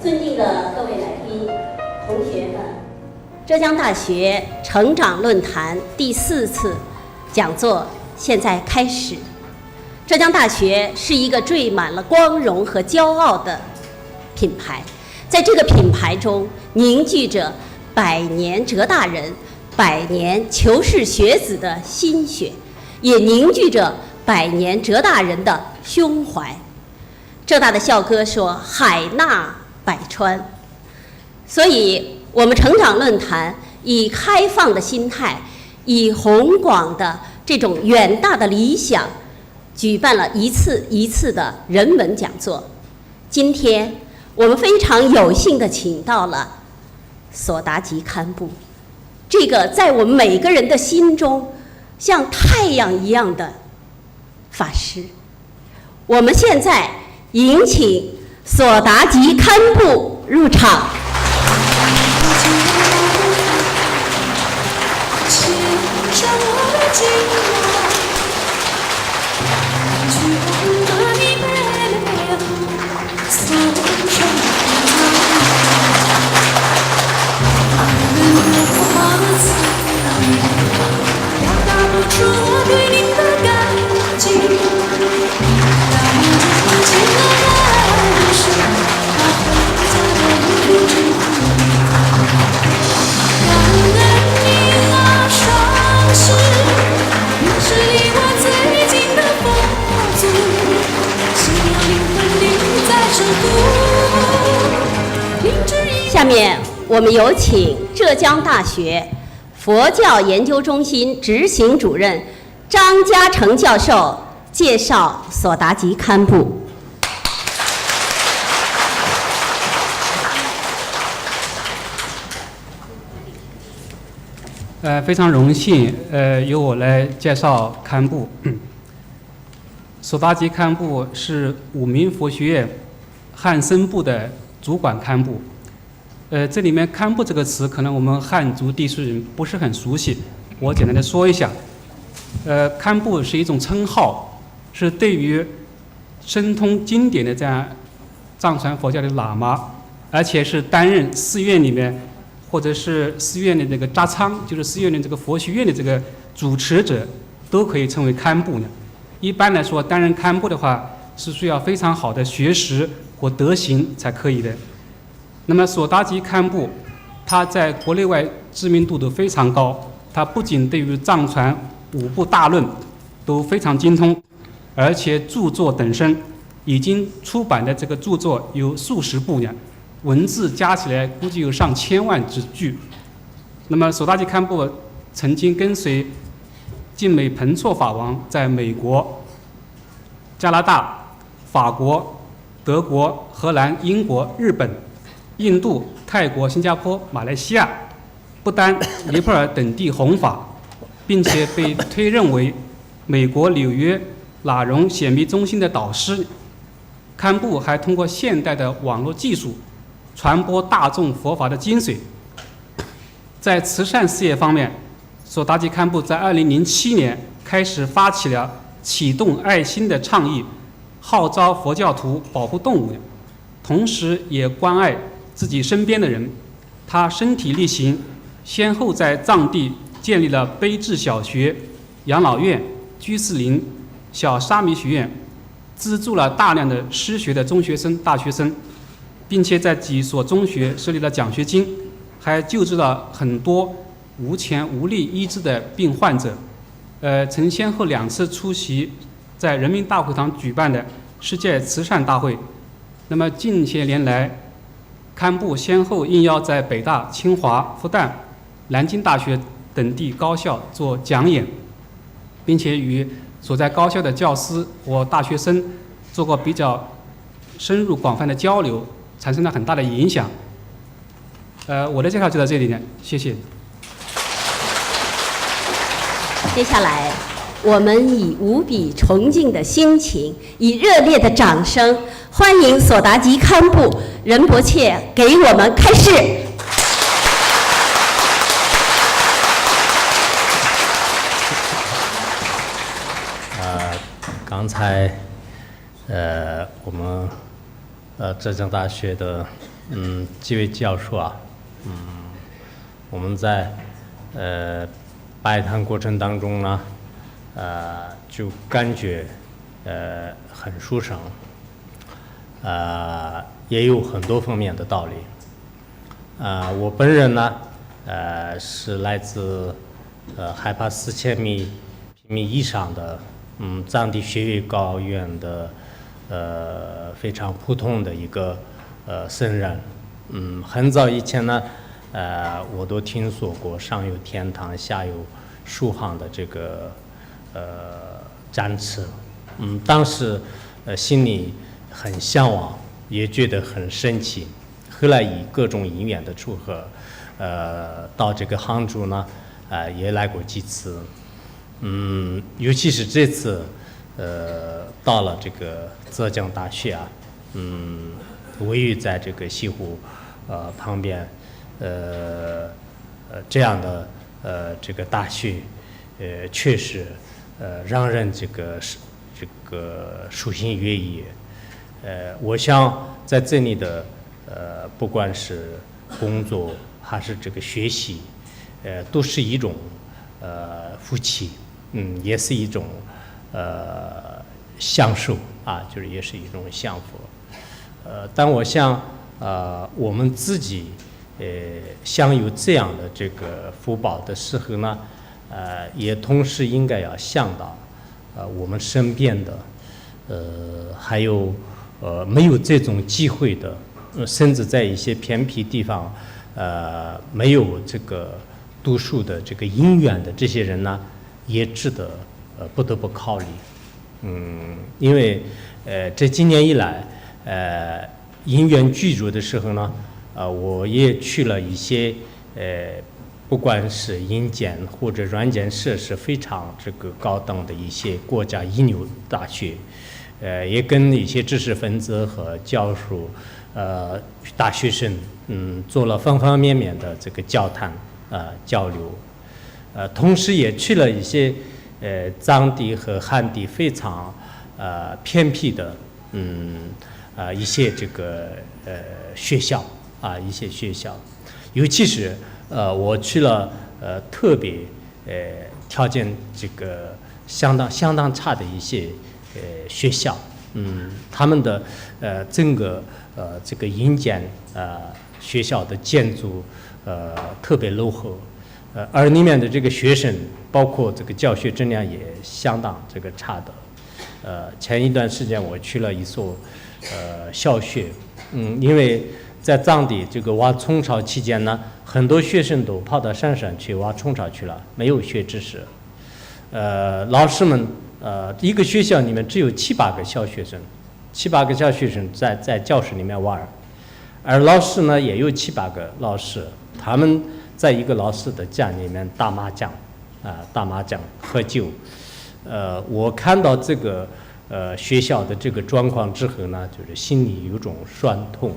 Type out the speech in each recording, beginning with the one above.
尊敬的各位来宾、同学们，浙江大学成长论坛第4次讲座现在开始。浙江大学是一个缀满了光荣和骄傲的品牌，在这个品牌中凝聚着100年浙大人、100年求是学子的心血，也凝聚着100年浙大人的胸怀。浙大的校歌说海纳百川，所以我们成长论坛以开放的心态，以宏广的这种远大的理想，举办了一次一次的人文讲座。今天我们非常有幸地请到了索达吉堪布，这个在我们每个人的心中像太阳一样的法师。我们现在迎请索达吉堪布入场。下面我们有请浙江大学佛教研究中心执行主任张嘉诚教授介绍索达吉堪布。非常荣幸，由我来介绍堪布。索达吉堪布是五明佛学院汉僧部的主管堪布。这里面堪布这个词，可能我们汉族地区人不是很熟悉，我简单的说一下。堪布是一种称号，是对于深通经典的这样藏传佛教的喇嘛，而且是担任寺院里面或者是寺院的这个扎仓，就是寺院的这个佛学院的这个主持者，都可以称为堪布呢。一般来说，担任堪布的话，是需要非常好的学识或德行才可以的。那么索达吉堪布，他在国内外知名度都非常高。他不仅对于藏传5部大论都非常精通，而且著作等身，已经出版的这个著作有数十部呢，文字加起来估计有上千万之句。那么索达吉堪布曾经跟随晋美彭措法王在美国、加拿大、法国、德国、荷兰、英国、日本、印度、泰国、新加坡、马来西亚、不丹、尼泊尔等地弘法，并且被推认为美国纽约喇荣显密中心的导师。堪布还通过现代的网络技术传播大众佛法的精髓。在慈善事业方面，索达吉堪布在2007年开始发起了启动爱心的倡议，号召佛教徒保护动物，同时也关爱自己身边的人。他身体力行，先后在藏地建立了悲智小学、养老院、居士林、小沙弥学院，资助了大量的失学的中学生、大学生，并且在几所中学设立了奖学金，还救治了很多无钱无力医治的病患者。曾先后2次出席在人民大会堂举办的世界慈善大会。那么近些年来，堪布先后应邀在北大、清华、复旦、南京大学等地高校做讲演，并且与所在高校的教师或大学生做过比较深入广泛的交流，产生了很大的影响。我的介绍就到这里呢，谢谢。接下来我们以无比崇敬的心情，以热烈的掌声，欢迎索达吉堪布仁波切给我们开示。刚才我们浙江大学的几位教授啊，我们在拜谈过程当中呢，就感觉很舒畅，也有很多方面的道理。我本人呢，是来自海拔4000平米以上的藏地雪域高原的非常普通的一个僧人。很早以前呢，我都听说过上有天堂下有苏杭的这个展示，当时心里很向往，也觉得很神奇。后来以各种因缘的撮合，到这个杭州呢，也来过几次，尤其是这次，到了这个浙江大学啊，位于在这个西湖旁边，这样的这个大学，确实让人这个舒心悦意。我想在这里的不管是工作还是这个学习，都是一种福气，也是一种享受啊，就是也是一种享福。但我想我们自己享有这样的这个福报的时候呢，也同时应该要想到我们身边的还有没有这种机会的，甚至在一些偏僻地方没有这个读书的这个因缘的这些人呢，也值得不得不考虑。因为这几年以来因缘具足的时候呢，我也去了一些不管是硬件或者软件设施非常这个高等的一些国家一流大学，也跟一些知识分子和教授大学生做了方方面面的这个交谈交流，同时也去了一些藏地和汉地非常偏僻的一些这个学校一些学校，尤其是我去了特别条件这个相当差的一些学校，他们的整个这个硬件学校的建筑特别落后，而里面的这个学生包括这个教学质量也相当这个差的。前一段时间我去了一所小学，因为在藏地这个挖虫巢期间呢，很多学生都跑到山上去挖虫巢去了，没有学知识。老师们一个学校里面只有7-8个小学生，7-8个小学生在教室里面玩，而老师呢也有7-8个老师，他们在一个老师的家里面打麻将喝酒。我看到这个学校的这个状况之后呢，就是心里有种酸痛。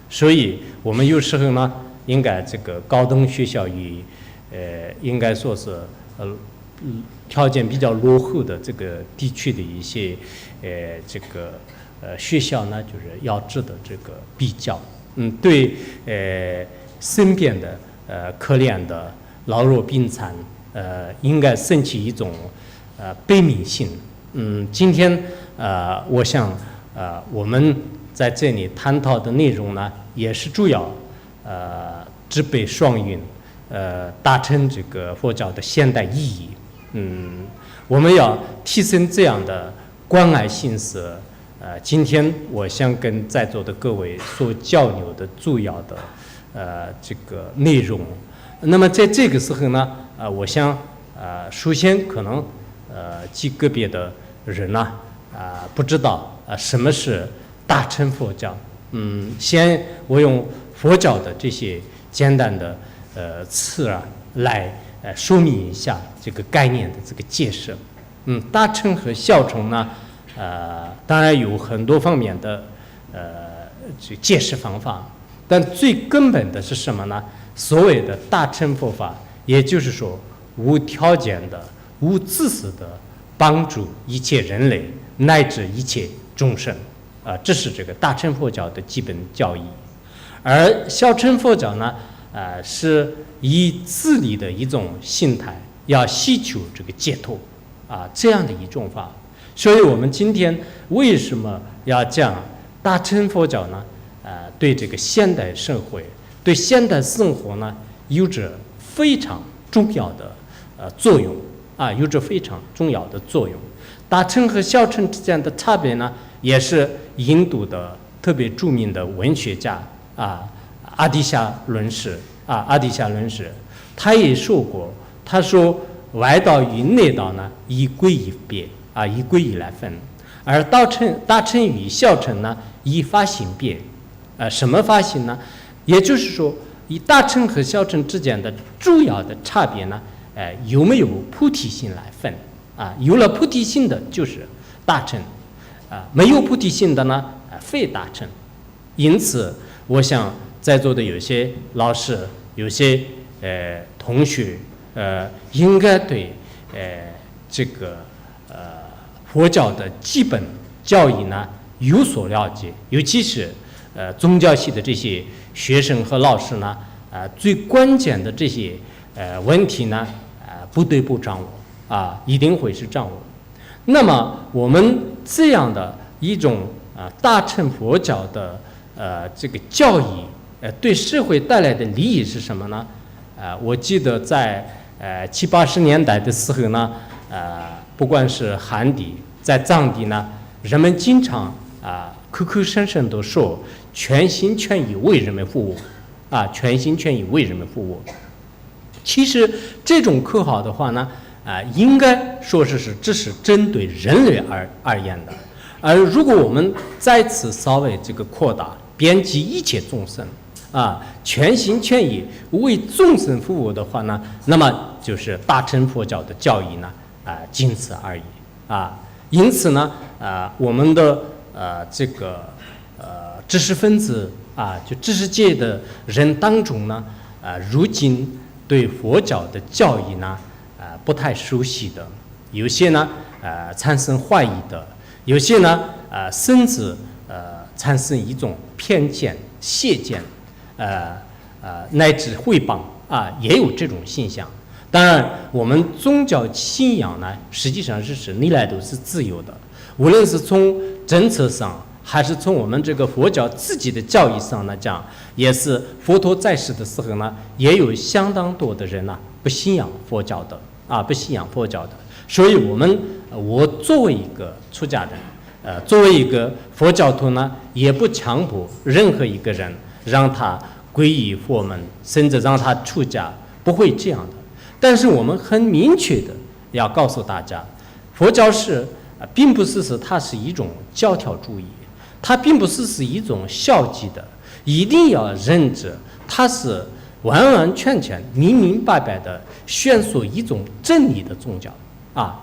所以我们有时候呢，应该这个高等学校与应该说是条件比较落后的这个地区的一些这个学校呢，就是要值得这个比较。对身边的可怜的老弱病残应该升起一种悲悯心。今天我想我们在这里探讨的内容呢，也是主要直悲双运，达成这个佛教的现代意义。我们要提升这样的关爱心思。今天我想跟在座的各位所交流的主要的这个内容。那么在这个时候呢，我想首先可能极个别的人呢不知道什么是大乘佛教。先我用佛教的这些简单的词来说明一下这个概念的这个解释。大乘和小乘呢，当然有很多方面的这解释方法，但最根本的是什么呢？所谓的大乘佛法，也就是说无条件的、无自私的帮助一切人类乃至一切众生。这是这个大乘佛教的基本教义。而小乘佛教呢，是以自利的一种心态，要希求这个解脱这样的一种法。所以我们今天为什么要讲大乘佛教呢？对这个现代社会、对现代生活呢，有着非常重要的作用有着非常重要的作用。大乘和小乘之间的差别呢，也是印度的特别著名的文学家阿底夏论士他也说过，他说外道与内道呢，以归一别以归一来分，而大乘与小乘呢，以法性别。什么法性呢？也就是说，以大乘和小乘之间的主要的差别呢，有没有菩提心来分有了菩提心的就是大乘没有菩提心的呢，非大乘。因此，我想在座的有些老师、有些同学应该对这个佛教的基本教义呢有所了解，尤其是宗教系的这些学生和老师呢，最关键的这些问题呢，不得不掌握一定会是掌握。那么我们这样的一种大乘佛教的这个教义，对社会带来的利益是什么呢？我记得在70、80年代的时候呢，不管是汉地在藏地呢，人们经常口口声声都说全心全意为人们服务全心全意为人们服务。其实这种口号的话呢，应该说是只是针对人类而言的。而如果我们再次稍微这个扩大，遍及一切众生全心全意为众生服务的话呢，那么就是大乘佛教的教义呢仅此而已因此呢我们的这个知识分子就知识界的人当中呢如今对佛教的教义呢不太熟悉的，有些呢产生怀疑的，有些呢甚至产生一种偏见、邪见乃至诽谤也有这种现象。当然我们宗教信仰呢实际上是历来都是自由的，无论是从政策上还是从我们这个佛教自己的教义上来讲，也是佛陀在世的时候呢，也有相当多的人呢不信仰佛教的不信仰佛教的。所以我作为一个出家人作为一个佛教徒呢，也不强迫任何一个人让他皈依佛门，甚至让他出家，不会这样的。但是我们很明确的要告诉大家，佛教是并不是它是一种教条主义，它并不是一种消极的，一定要认知它是完完全全明明白白的宣说一种真理的宗教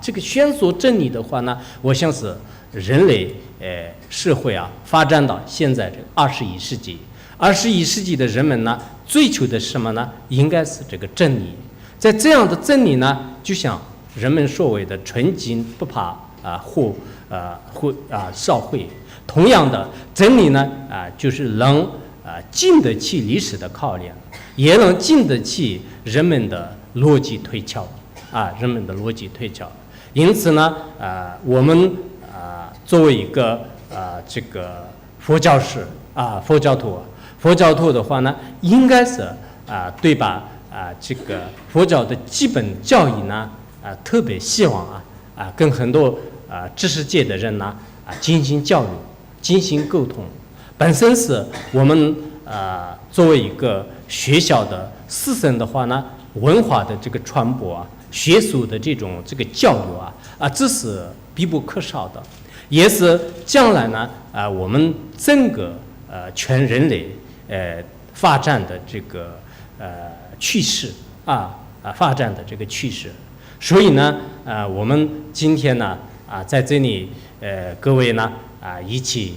这个宣说真理的话呢，我想是人类社会发展到现在这个21世纪，21世纪的人们呢追求的是什么呢？应该是这个真理。在这样的真理呢，就像人们所谓的纯金不怕烧毁，同样的真理呢就是能经得起历史的考验，也能经得起人们的逻辑推敲因此呢我们作为一个这个佛教士佛教徒的话呢，应该是对吧这个佛教的基本教义呢特别希望跟很多知识界的人呢进行交流，进行沟通。本身是我们作为一个学校的师生的话呢，文化的这个传播学术的这个交流这是必不可少的，也是将来呢我们整个全人类发展的这个趋势发展的这个趋势。所以呢我们今天呢在这里各位呢一起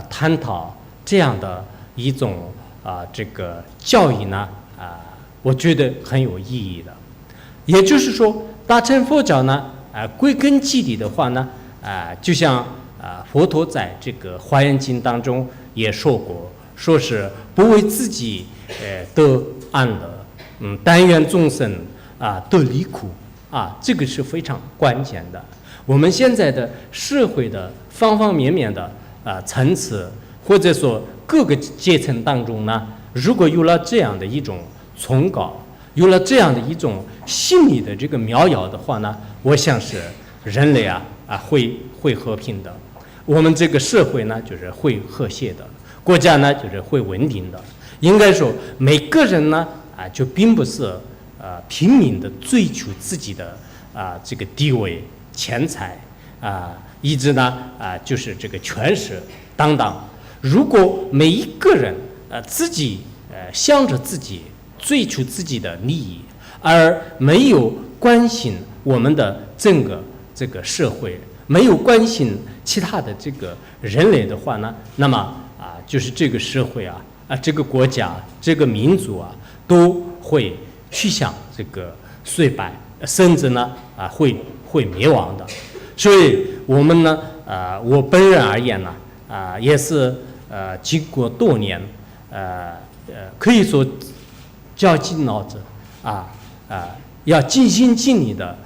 探讨这样的一种这个教义呢我觉得很有意义的。也就是说大乘佛教呢归根结底的话呢就像佛陀在这个华严经当中也说过，说是不为自己得安乐，但愿众生得离苦这个是非常关键的。我们现在的社会的方方面面的层次，或者说各个阶层当中呢，如果有了这样的一种崇高，有了这样的一种心理的这个苗摇的话呢，我想是人类会和平的，我们这个社会呢就是会和谐的，国家呢就是会稳定的。应该说每个人呢就并不是拼命的追求自己的这个地位、钱财一直呢就是这个权势等等。如果每一个人自己想着自己追求自己的利益，而没有关心我们的整个这个社会，没有关心其他的这个人类的话呢，那么就是这个社会这个国家、这个民族都会趋向这个衰败，甚至呢会灭亡的。所以我们呢我本人而言呢也是经过多年可以说绞尽脑汁要尽心尽力的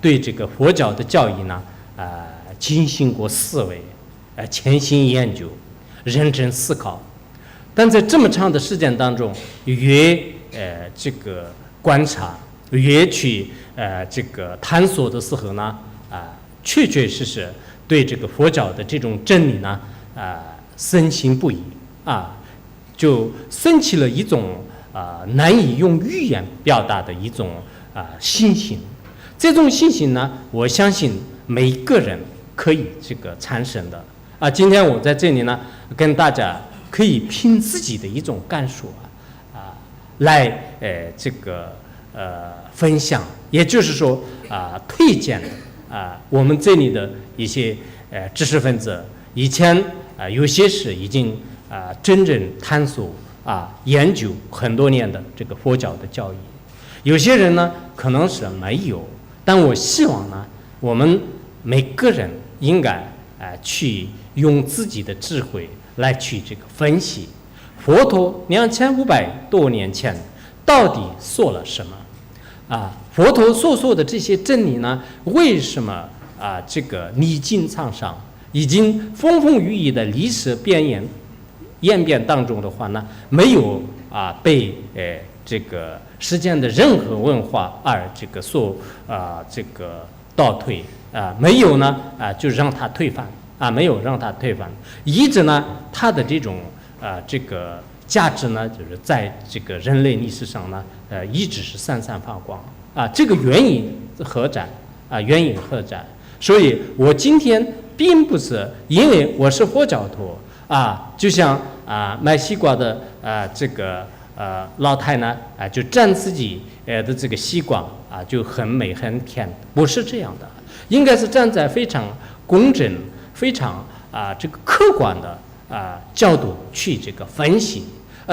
对这个佛教的教义呢进行过思维，潜心研究，认真思考。但在这么长的时间当中，越这个观察，越去这个探索的时候呢确确实实对这个佛教的这种真理呢深信不疑就升起了一种难以用语言表达的一种信心。这种信心呢，我相信每一个人可以这个产生的今天我在这里呢，跟大家可以凭自己的一种感受来这个分享，也就是说推荐我们这里的一些知识分子，以前有些是已经真正探索研究很多年的这个佛教的教义，有些人呢可能是没有，但我希望呢，我们每个人应该去用自己的智慧来去这个分析佛陀2500多年前到底说了什么佛陀所说的这些真理呢，为什么这个历经沧桑，已经风风雨雨的历史演变当中的话呢，没有被这个世间的任何文化而这个所这个倒退没有呢就让它推翻没有让它推翻，一直呢它的这种这个价值呢，就是在这个人类历史上呢一直是闪闪发光这个原因何在原因何在？所以我今天并不是因为我是佛教徒就像卖西瓜的这个老太呢就蘸自己的这个西瓜就很美很甜，不是这样的，应该是站在非常公正、非常这个客观的角度去这个分析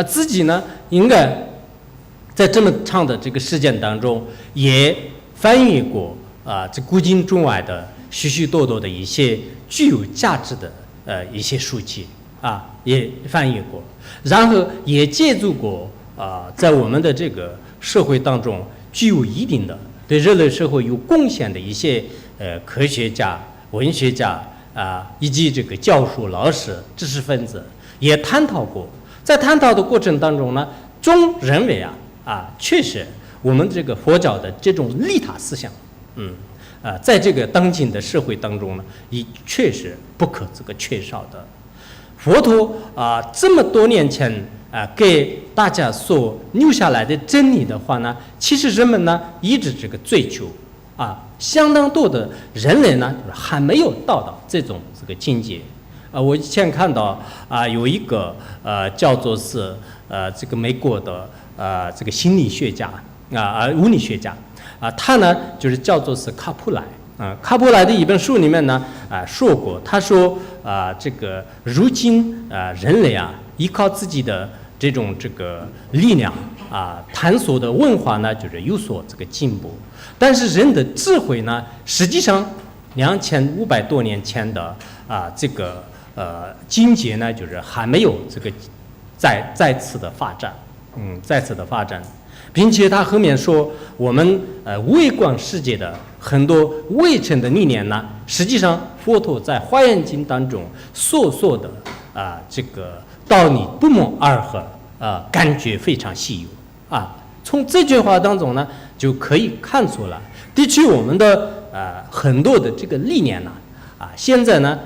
自己呢应该在这么长的这个时间当中也翻译过这古今中外的许许多多的一些具有价值的一些书籍也翻译过，然后也借助过在我们的这个社会当中具有一定的对人类社会有贡献的一些科学家、文学家以及这个教授、老师、知识分子也探讨过。在探讨的过程当中呢，总认为确实我们这个佛教的这种利他思想在这个当今的社会当中呢，也确实不可这个缺少的。佛陀这么多年前给大家所留下来的真理的话呢，其实人们呢一直这个追求相当多的人类呢还没有到这种这个境界我以前看到有一个叫做是这个美国的这个心理学家物理学家他呢就是叫做是卡普莱卡普莱的一本书里面呢说过，他说这个如今人类依靠自己的这种这个力量探索的文化呢就是有所这个进步，但是人的智慧呢实际上2500多年前的这个境界呢就是还没有这个再次的发展，并且他后面说，我们微观世界的很多未成的理念呢，实际上佛陀在《华严经》当中所说的这个道理不谋而合，感觉非常稀有啊。从这句话当中呢，就可以看出来，的确我们的很多的这个理念呢，现在呢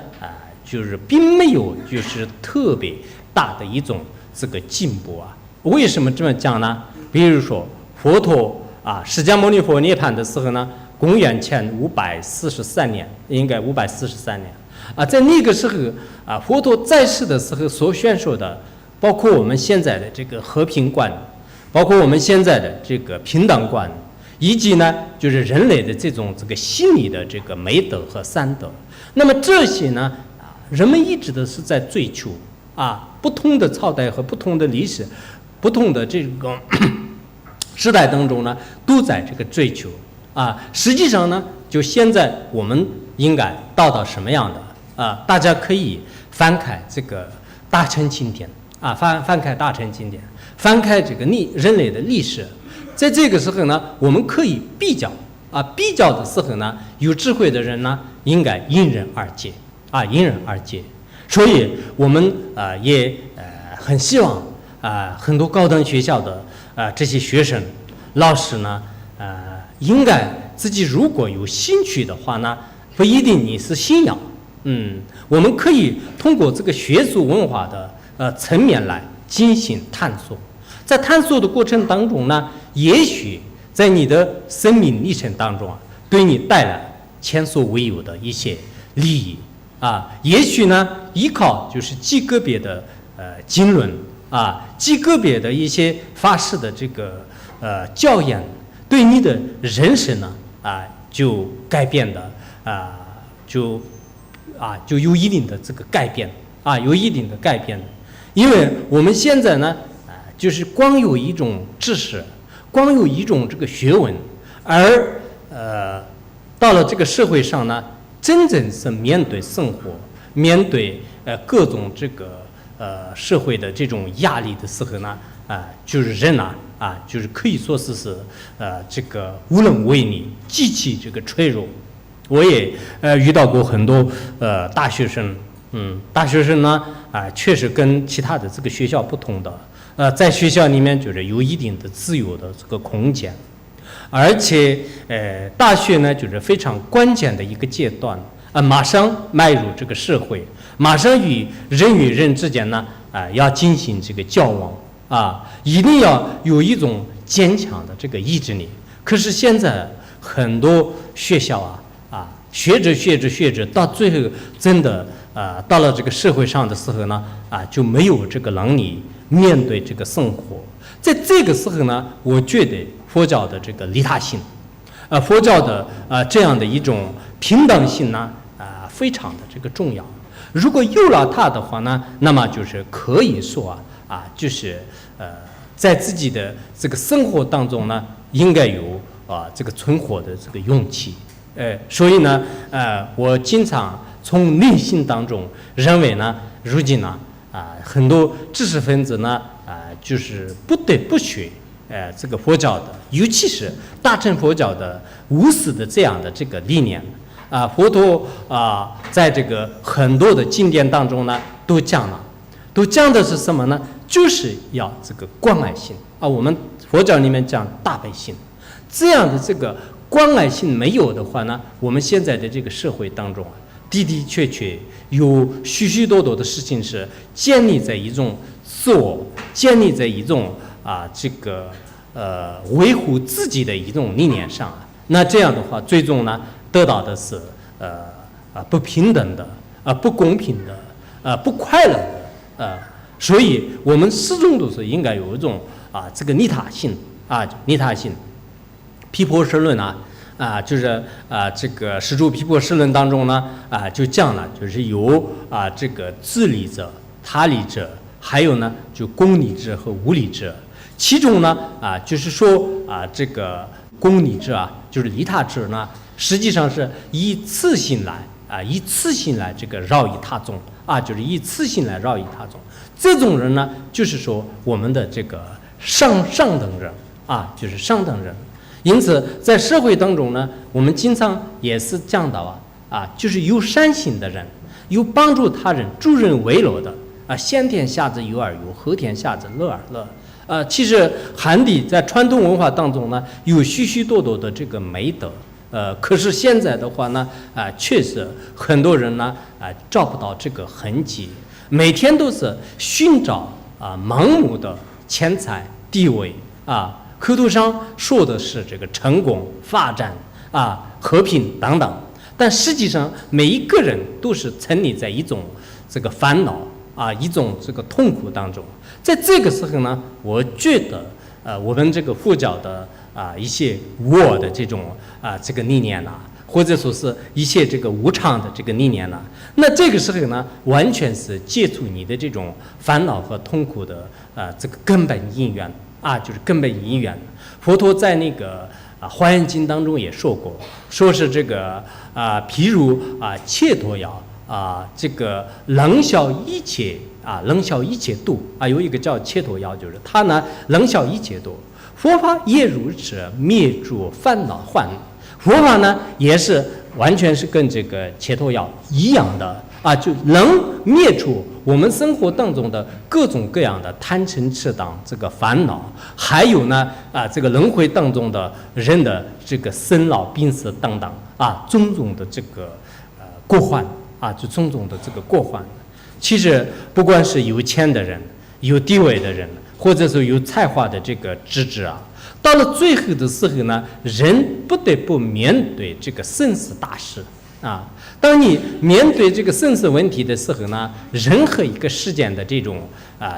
就是并没有就是特别大的一种这个进步啊。为什么这么讲呢？比如说佛陀释迦牟尼佛涅槃的时候呢，公元前543年，应该543年在那个时候佛陀在世的时候所宣说的，包括我们现在的这个和平观，包括我们现在的这个平等观，以及呢就是人类的这个心理的这个美德和善德。那么这些呢人们一直都是在追求不同的朝代和不同的历史，不同的这个时代当中呢，都在这个追求实际上呢，就现在我们应该到什么样的大家可以翻开这个大乘经典翻开大乘经典，翻开这个人类的历史，在这个时候呢，我们可以比较比较的时候呢，有智慧的人呢，应该因人而解因人而解。所以我们也很希望很多高等学校的这些学生老师呢应该自己如果有兴趣的话呢，不一定你是信仰我们可以通过这个学术文化的层面来进行探索。在探索的过程当中呢，也许在你的生命历程当中对你带来前所未有的一些利益也许呢依靠就是极个别的经论极个别的一些法师的这个教言，对你的人生呢就改变的就有一定的这个改变有一定的改变。因为我们现在呢就是光有一种知识，光有一种这个学问，而到了这个社会上呢，真正是面对生活，面对各种这个社会的这种压力的时候呢就是人就是可以说是这个无能为力，极其这个脆弱。我也遇到过很多大学生大学生呢确实跟其他的这个学校不同的在学校里面就是有一定的自由的这个空间，而且大学呢就是非常关键的一个阶段马上迈入这个社会，马上与人之间呢要进行这个交往一定要有一种坚强的这个意志力。可是现在很多学校学着到最后真的到了这个社会上的时候呢就没有这个能力面对这个生活。在这个时候呢，我觉得佛教的这个利他性佛教的这样的一种平等性呢非常的这个重要。如果有了它的话呢，那么就是可以说就是在自己的这个生活当中呢，应该有这个存活的这个勇气。所以呢我经常从内心当中认为呢，如今呢很多知识分子呢就是不得不学这个佛教的，尤其是大乘佛教的无私的这样的这个理念佛陀在这个很多的经典当中呢都讲的是什么呢？就是要这个关爱心我们佛教里面讲大悲心。这样的这个关爱心没有的话呢，我们现在的这个社会当中的确有许多的事情是建立在一种自我，建立在一种这个维护自己的一种理念上那这样的话最终呢得到的是不平等的不公平的不快乐的所以我们始终都是应该有一种这个利他性利他性。毗婆舍论就是这个十住毗婆舍论当中呢就讲了，就是有这个自利者、他利者，还有呢就公利者和无利者。其中呢就是说这个公利者就是利他者呢，实际上是以自信来一次性来这个饶益他众啊，就是一次性来饶益他众。这种人呢，就是说我们的这个上等人啊，就是上等人。因此，在社会当中呢，我们经常也是讲到就是有善心的人，有帮助他人、助人为乐的先天下之忧而忧，后天下之乐而乐。其实汉地在传统文化当中呢，有许许多多的这个美德。可是现在的话呢，确实很多人呢，找不到这个痕迹，每天都是寻找盲目的钱财、地位口头上说的是这个成功、发展和平等等，但实际上每一个人都是沉溺在一种这个烦恼一种这个痛苦当中。在这个时候呢，我觉得我们这个佛教的一些我的这种这个理念或者说是一些这个无常的这个理念那这个时候呢，完全是解除你的这种烦恼和痛苦的这个根本因缘就是根本因缘。佛陀在那个华严经当中也说过，说是这个譬如切陀药这个能消一切能消一切度有一个叫切陀药，就是它呢能消一切度。佛法也如此，灭诸烦恼患。佛法呢也是完全是跟这个切陀药一样的就能灭除我们生活当中的各种各样的贪嗔痴等这个烦恼，还有呢这个轮回当中的人的这个生老病死等等种种的这个过患就种种的这个过患。其实不管是有钱的人、有地位的人，或者是有才华的这个知识到了最后的时候呢，人不得不面对这个生死大事当你面对这个生死问题的时候呢，任何一个事件的这种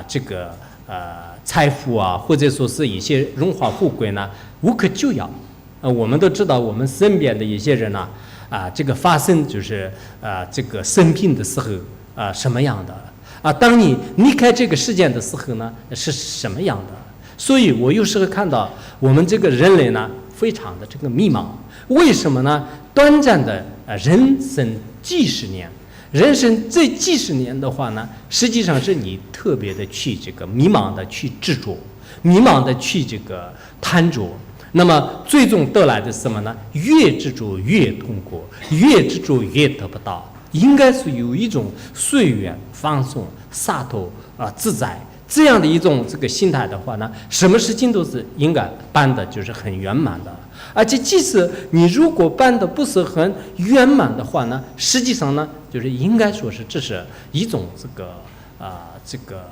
这个财富或者说是一些荣华富贵呢，无可救药。我们都知道，我们身边的一些人这个发生就是这个生病的时候什么样的当你离开这个世界的时候呢，是什么样的？所以我有时候看到我们这个人类呢，非常的这个迷茫。为什么呢？短暂的人生几十年，人生这几十年的话呢，实际上是你特别的去这个迷茫的去执着，迷茫的去这个贪着。那么最终得来的是什么呢？越执着越痛苦，越执着越得不到。应该是有一种随缘、放松、洒脱自在这样的一种这个心态的话呢，什么事情都是应该办的就是很圆满的。而且即使你如果办的不是很圆满的话呢，实际上呢，就是应该说是这是一种这个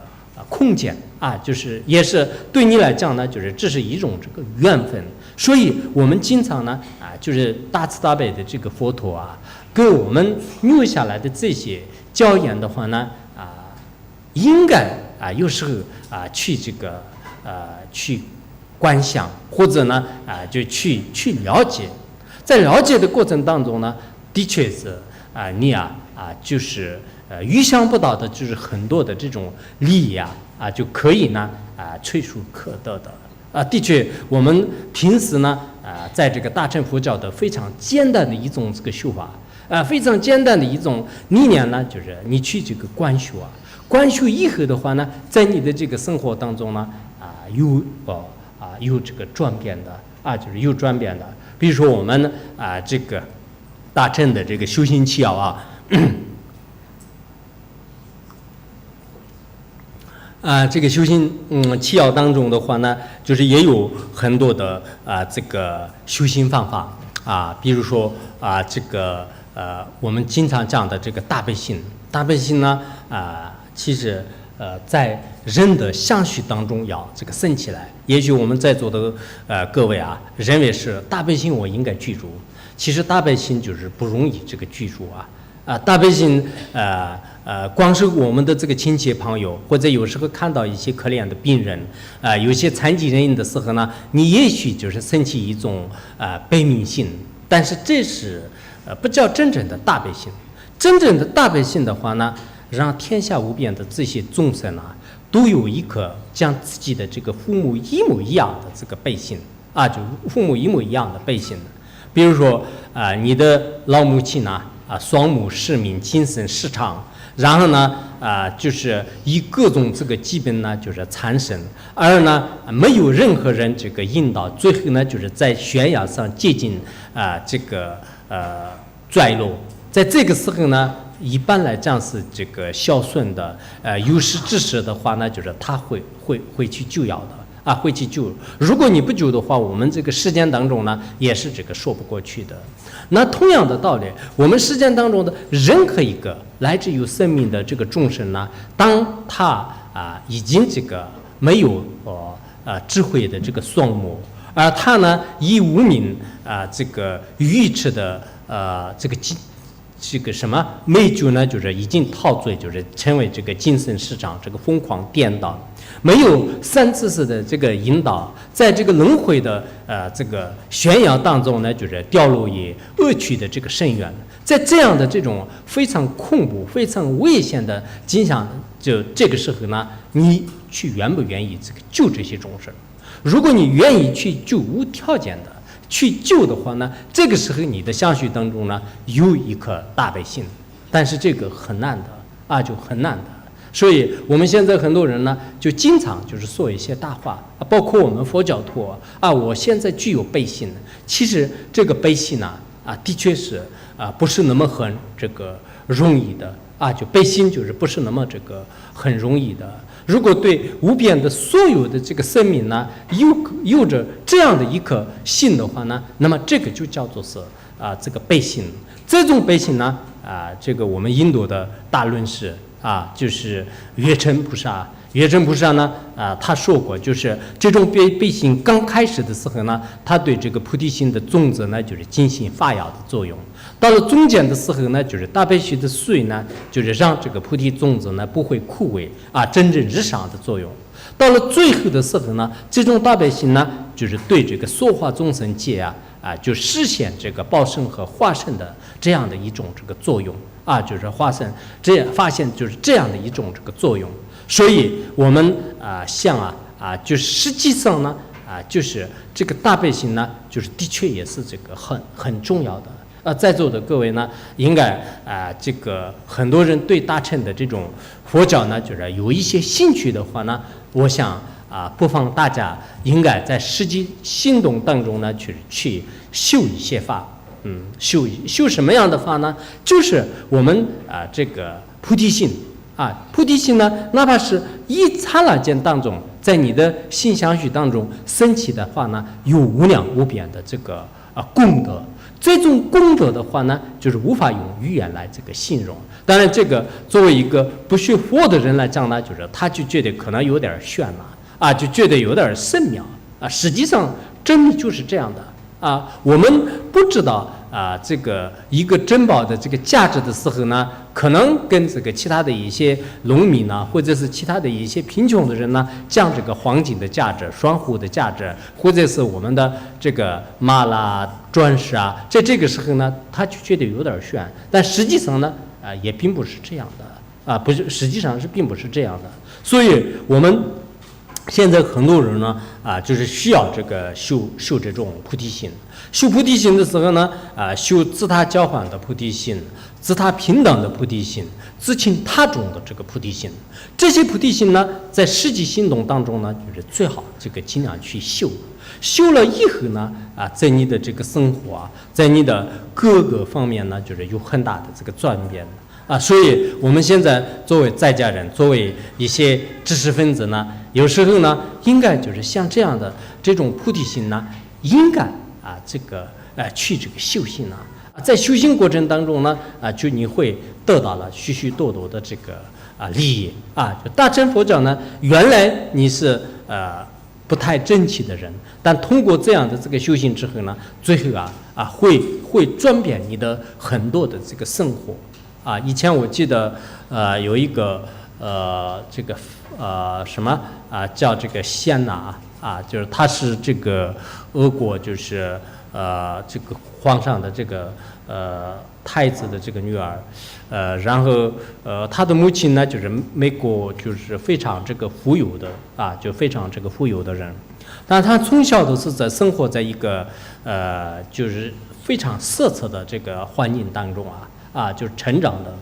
空间就是也是对你来讲呢，就是这是一种这个缘分。所以我们经常呢就是大慈大悲的这个佛陀给我们留下来的这些教言的话呢应该有时候去这个去观想，或者呢就去了解。在了解的过程当中呢，的确是你就是预想不到的，就是很多的这种利益就可以呢垂手可得的的确，我们平时呢在这个大乘佛教的非常简单的一种这个修法非常简单的一种理念呢，就是你去这个观修观修以后的话呢，在你的这个生活当中呢有这个转变的就是有转变的。比如说我们这个大乘的这个修行七要这个修行七要当中的话呢，就是也有很多的这个修行方法比如说这个我们经常讲的这个大悲心。大悲心呢其实在人的相续当中要这个升起来。也许我们在座的各位认为是大悲心我应该具足，其实大悲心就是不容易这个具足大悲心光是我们的这个亲戚朋友，或者有时候看到一些可怜的病人有些残疾人的时候呢，你也许就是升起一种悲悯心，但是这是不叫真正的大悲心。真正的大悲心的话呢，让天下无边的这些众生都有一颗将自己的这个父母一模一样的这个悲心就父母一模一样的悲心。比如说你的老母亲双目失明、精神失常，然后呢就是以各种这个疾病呢就是缠身，而呢没有任何人这个引导，最后呢就是在悬崖上接近这个坠落。在这个时候呢，一般来讲是这个孝顺的有识之士的话呢，就是他会去救药的会去救。如果你不救的话，我们这个世间当中呢也是这个说不过去的。那同样的道理，我们世间当中的任何一个来自于生命的这个众生呢，当他已经这个没有智慧的这个双目，而他呢以无明这个愚痴的这个什么美酒呢，就是已经陶醉，就是成为这个精神失常，这个疯狂颠倒，没有三知识的这个引导，在这个轮回的这个悬崖当中呢，就是掉入于恶趣的这个深渊。在这样的这种非常恐怖、非常危险的景象，就这个时候呢，你去愿不愿意这个救这些众生？如果你愿意去救，无条件的去救的话呢，这个时候你的相续当中呢有一颗大悲心，但是这个很难的就很难的。所以我们现在很多人呢就经常就是说一些大话包括我们佛教徒我现在具有悲心，其实这个悲心呢的确是不是那么很这个容易的就悲心就是不是那么这个很容易的。如果对无边的所有的这个生命呢有着这样的一颗心的话呢，那么这个就叫做是这个悲心。这种悲心呢这个我们印度的大论师就是月称菩萨。月称菩萨呢他说过，就是这种悲心刚开始的时候呢，他对这个菩提心的种子呢就是进行发芽的作用。到了中间的时候呢，就是大悲心的水呢，就是让这个菩提种子呢不会枯萎真正日上的作用。到了最后的时候呢，这种大悲心呢，就是对这个说化众生界就实现这个报身和化身的这样的一种这个作用就是化身这样发现就是这样的一种这个作用。所以我们就是实际上呢就是这个大悲心呢，就是的确也是这个很重要的。在座的各位呢，应该这个很多人对大乘的这种佛教呢，就是有一些兴趣的话呢，我想不妨大家应该在实际行动当中呢，去修一些法。修什么样的法呢？就是我们这个菩提心菩提心呢，哪怕是一刹那间当中，在你的心相续当中升起的话呢，有无量无边的这个功德。这种功德的话呢，就是无法用语言来这个形容。当然，这个作为一个不学佛的人来讲呢，就是他就觉得可能有点炫了就觉得有点神妙实际上真的就是这样的我们不知道这个一个珍宝的这个价值的时候呢，可能跟这个其他的一些农民或者是其他的一些贫穷的人呢，讲这个黄金的价值、双户的价值，或者是我们的这个玛啦、钻石在这个时候呢，他就觉得有点炫，但实际上呢，也并不是这样的不是，实际上是并不是这样的。所以我们现在很多人呢就是需要这个修这种菩提心。修菩提心的时候呢修自他交换的菩提心，自他平等的菩提心，自请他中的这个菩提心。这些菩提心呢，在实际行动当中呢，就是最好这个尽量去修。修了以后呢在你的这个生活在你的各个方面呢，就是有很大的这个转变所以我们现在作为在家人，作为一些知识分子呢，有时候呢，应该就是像这样的这种菩提心呢，应该这个去这个修行在修行过程当中呢就你会得到了许许多多的这个利益就大乘佛教呢，原来你是不太正气的人，但通过这样的这个修行之后呢，最后会转变你的很多的这个生活以前我记得有一个这个什么叫这个仙娜就是她是这个俄国就是这个皇上的这个太子的这个女儿然后她的母亲呢就是美国就是非常这个富有的就非常这个富有的人，但她从小都是生活在一个就是非常奢侈的这个环境当中就是成长的。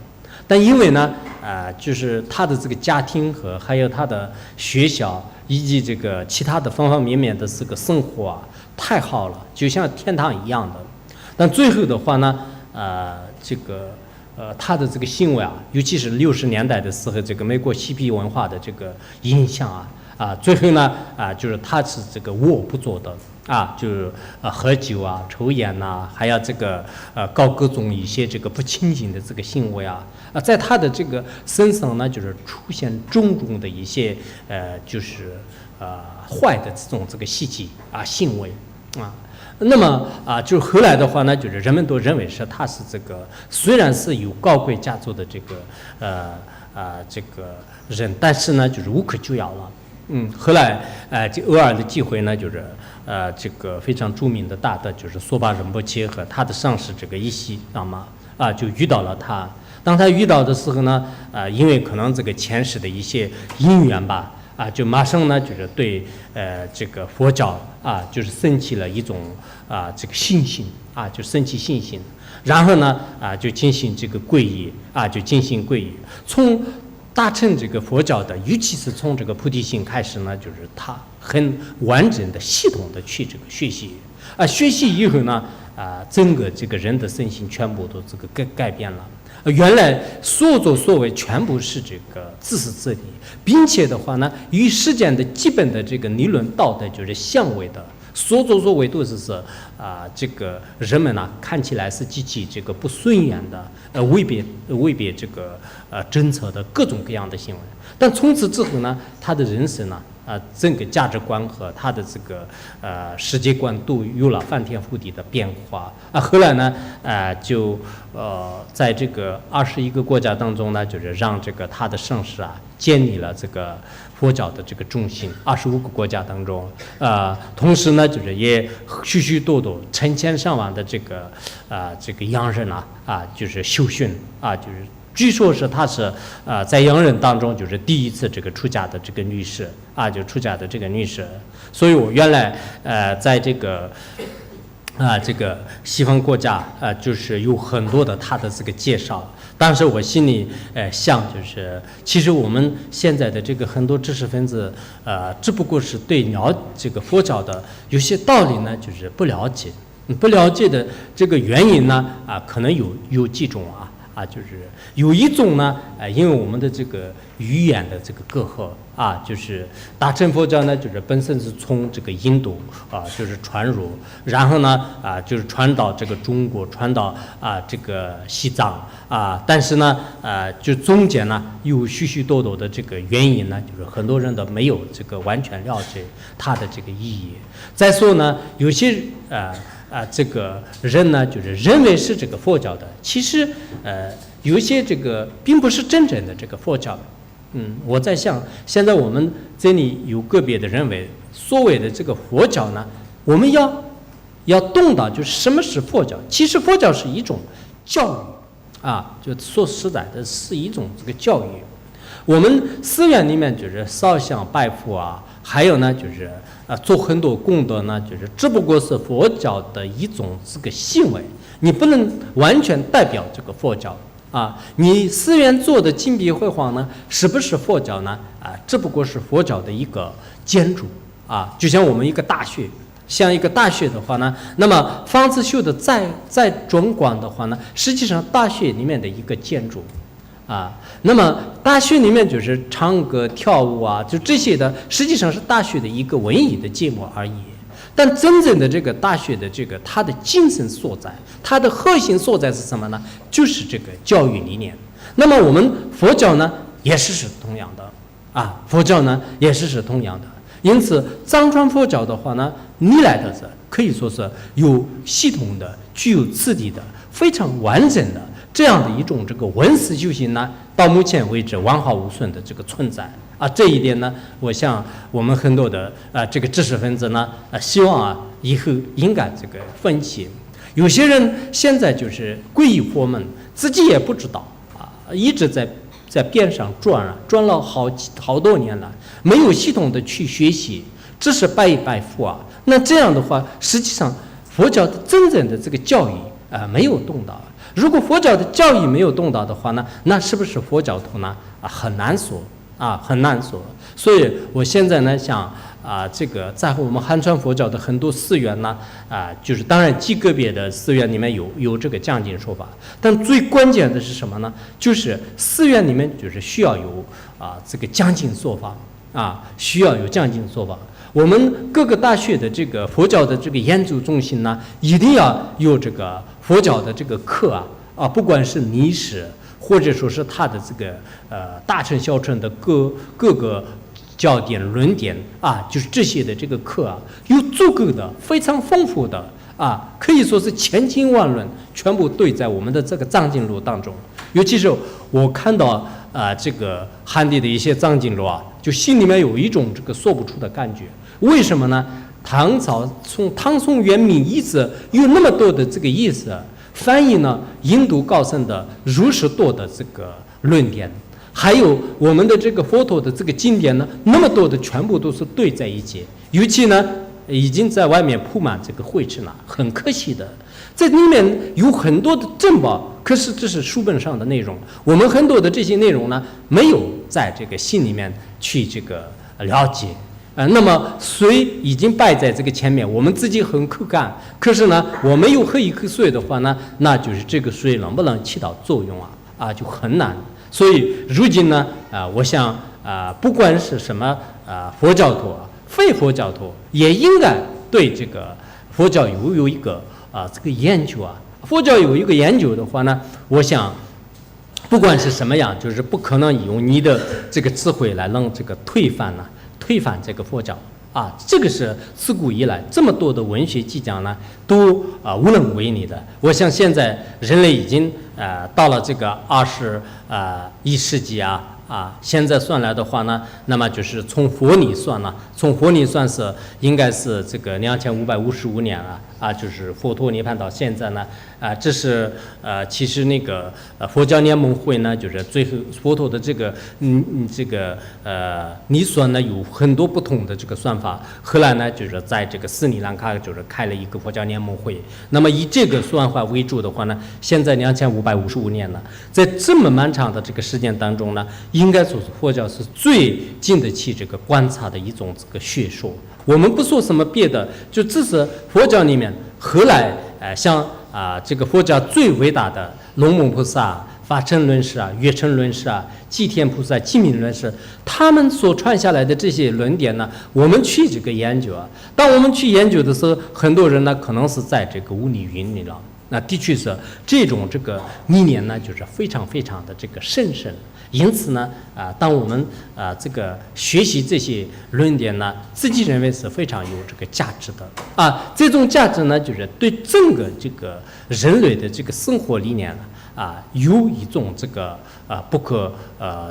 但因为呢，就是他的这个家庭和还有他的学校以及这个其他的方方面面的这个生活啊，太好了，就像天堂一样的。但最后的话呢，他的这个行为啊，尤其是60年代的时候，这个美国嬉皮文化的这个影响最后呢就是他是这个无恶不作的就是喝酒抽烟还要这个搞各种一些这个不清醒的这个行为在他的这个身上呢，就是出现种种的一些就是坏的这个习气行为那么就是后来的话呢，就是人们都认为是他是这个虽然是有高贵家族的这个这个人，但是呢就是无可救药了。后来这偶尔的机会呢，就是这个非常著名的大德就是索巴仁波切和他的上师这个一西喇嘛就遇到了他。当他遇到的时候呢，因为可能这个前世的一些因缘吧。就马上呢，就是对这个佛教就是升起了一种这个信心就升起信心，然后呢就进行这个皈依就进行皈依，从大乘这个佛教的，尤其是从这个菩提心开始呢，就是他很完整的、系统的去这个学习学习以后呢整个这个人的身心全部都这个改变了。原来所作所为全部是这个自私自利，并且的话呢，与世间的基本的这个理论道德就是相违的，所作所为都是这个人们看起来是极其这个不顺眼的，违背这个政策的各种各样的行为。但从此之后呢，他的人生呢整个价值观和他的这个世界观都有了翻天覆地的变化后来呢就在这个21个国家当中呢，就是让这个他的上师建立了这个佛教的这个中心，25个国家当中同时呢就是也许许多多成千上万的这个洋人就是修训就是据说是他是在洋人当中就是第一次这个出家的这个女士就出家的这个女士。所以我原来在这个这个西方国家就是有很多的他的这个介绍。当时我心里想，就是其实我们现在的这个很多知识分子只不过是对这个佛教的有些道理呢就是不了解，不了解的这个原因呢可能有几种就是有一种呢因为我们的这个语言的这个隔阂就是大乘佛教呢就是本身是从这个印度就是传入，然后呢就是传到这个中国，传到这个西藏但是呢就中间呢有许许多多的这个原因呢，就是很多人都没有这个完全了解它的这个意义。再说呢有些这个人呢就是认为是这个佛教的，其实有一些这个并不是真正的这个佛教。我在想，现在我们这里有个别的认为，所谓的这个佛教呢，我们要懂到就是什么是佛教。其实佛教是一种教育就说实在的是一种这个教育。我们寺院里面就是烧香拜佛还有呢就是做很多功德呢，就是只不过是佛教的一种这个行为，你不能完全代表这个佛教你寺院做的金碧辉煌呢，是不是佛教呢只不过是佛教的一个建筑就像我们一个大学，像一个大学的话呢，那么房子修的再壮观的话呢，实际上大学里面的一个建筑那么大学里面就是唱歌跳舞就这些的，实际上是大学的一个文艺的节目而已。但真正的这个大学的这个它的精神所在，它的核心所在是什么呢？就是这个教育理念。那么我们佛教呢也是同样的佛教呢也是同样的。因此藏传佛教的话呢，历来的可以说是有系统的、具有次第的、非常完整的这样的一种这个文思修行呢，到目前为止完好无损的这个存在这一点呢，我想我们很多的这个知识分子呢希望以后应该这个分析。有些人现在就是皈依佛门，自己也不知道一直在边上转了好多年了，没有系统的去学习，只是拜一拜佛那这样的话，实际上佛教的真正的这个教育没有动到。如果佛教的教义没有动到的话呢，那是不是佛教徒呢？很难说很难说。所以我现在呢想这个在我们汉传佛教的很多寺院呢就是当然极个别的寺院里面有这个讲经说法，但最关键的是什么呢？就是寺院里面就是需要有这个讲经说法需要有讲经说法。我们各个大学的这个佛教的这个研究中心呢，一定要有这个佛教的这个课不管是历史或者说是他的这个大乘小乘的各个教典论点就是这些的这个课有足够的非常丰富的可以说是千经万论全部对在我们的这个藏经录当中。尤其是我看到这个汉地的一些藏经录就心里面有一种这个说不出的感觉。为什么呢？从唐宋元明一直有那么多的这个意思，翻译呢印度高僧的如是多的这个论点，还有我们的这个佛陀的这个经典呢，那么多的全部都是对在一起，尤其呢已经在外面铺满这个灰尘了，很可惜的。这里面有很多的珍宝，可是这是书本上的内容，我们很多的这些内容呢没有在这个心里面去这个了解那么水已经摆在这个前面，我们自己很可干，可是呢我没有喝一口水的话呢，那就是这个水能不能起到作用就很难。所以如今呢我想不管是什么佛教徒非佛教徒也应该对这个佛教有一个这个研究佛教有一个研究的话呢，我想不管是什么样，就是不可能用你的这个智慧来让这个推翻这个佛教这个是自古以来这么多的文学技巧呢都无能为力的。我想现在人类已经到了这个21世纪现在算来的话呢，那么就是从佛理算是应该是这个2555年就是佛陀涅槃到现在呢这是其实那个佛教联盟会呢，就是最后佛陀的这个你算呢有很多不同的这个算法，后来呢就是在这个斯里兰卡就是开了一个佛教联盟会，那么以这个算法为主的话呢，现在2555年了，在这么漫长的这个时间当中呢，应该说是佛教是最经得起这个观察的一种这个学说。我们不说什么别的，就这是佛教里面后来像这个佛教最伟大的龙蒙菩萨、法称论师月称论师寂天菩萨、寂明论师，他们所传下来的这些论点呢，我们去这个研究当我们去研究的时候，很多人呢可能是在这个雾里云里了。那的确是这种这个理念呢，就是非常非常的这个神圣。因此呢，当我们这个学习这些论点呢，自己认为是非常有这个价值的这种价值呢，就是对整个这个人类的这个生活理念有一种这个不可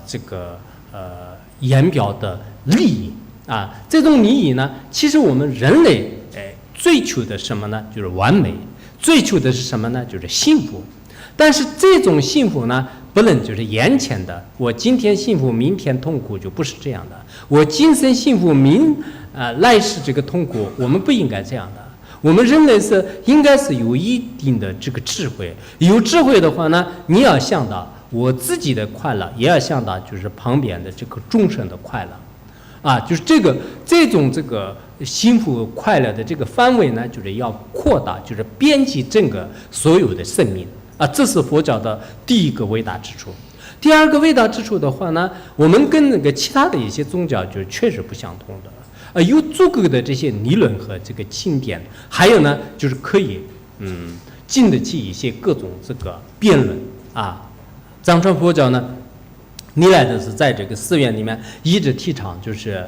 这个言表的利益这种利益呢，其实我们人类追求的什么呢？就是完美。追求的是什么呢？就是幸福。但是这种幸福呢，不能就是眼前的，我今天幸福明天痛苦，就不是这样的。我今生幸福来世这个痛苦，我们不应该这样的。我们人类是应该是有一定的这个智慧，有智慧的话呢，你要想到我自己的快乐，也要想到就是旁边的这个众生的快乐就是这种这个幸福快乐的这个范围呢，就是要扩大，就是遍及整个所有的生命这是佛教的第一个伟大之处。第二个伟大之处的话呢，我们跟那个其他的一些宗教就是确实不相同的有足够的这些理论和这个经典，还有呢就是可以经得起一些各种这个辩论藏传佛教呢历来的是在这个寺院里面一直提倡就是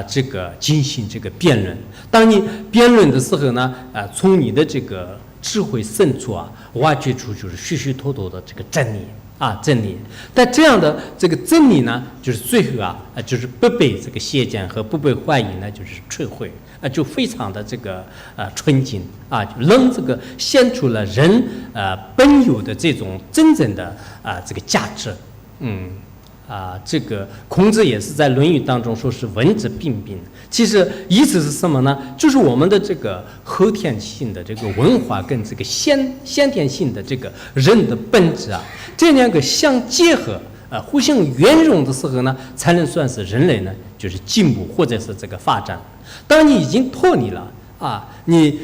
这个进行这个辩论。当你辩论的时候呢从你的这个智慧深处挖掘出就是许许多多的这个真理但这样的这个真理呢，就是最后就是不被这个邪见和不被怀疑呢，就是摧毁就非常的这个纯净就能这个显出了人本有的这种真正的这个价值这个孔子也是在《论语》当中说是文质彬彬。其实意思是什么呢？就是我们的这个后天性的这个文化跟这个先天性的这个人的本质啊，这两个相结合互相圆融的时候呢，才能算是人类呢就是进步或者是这个发展。当你已经脱离了你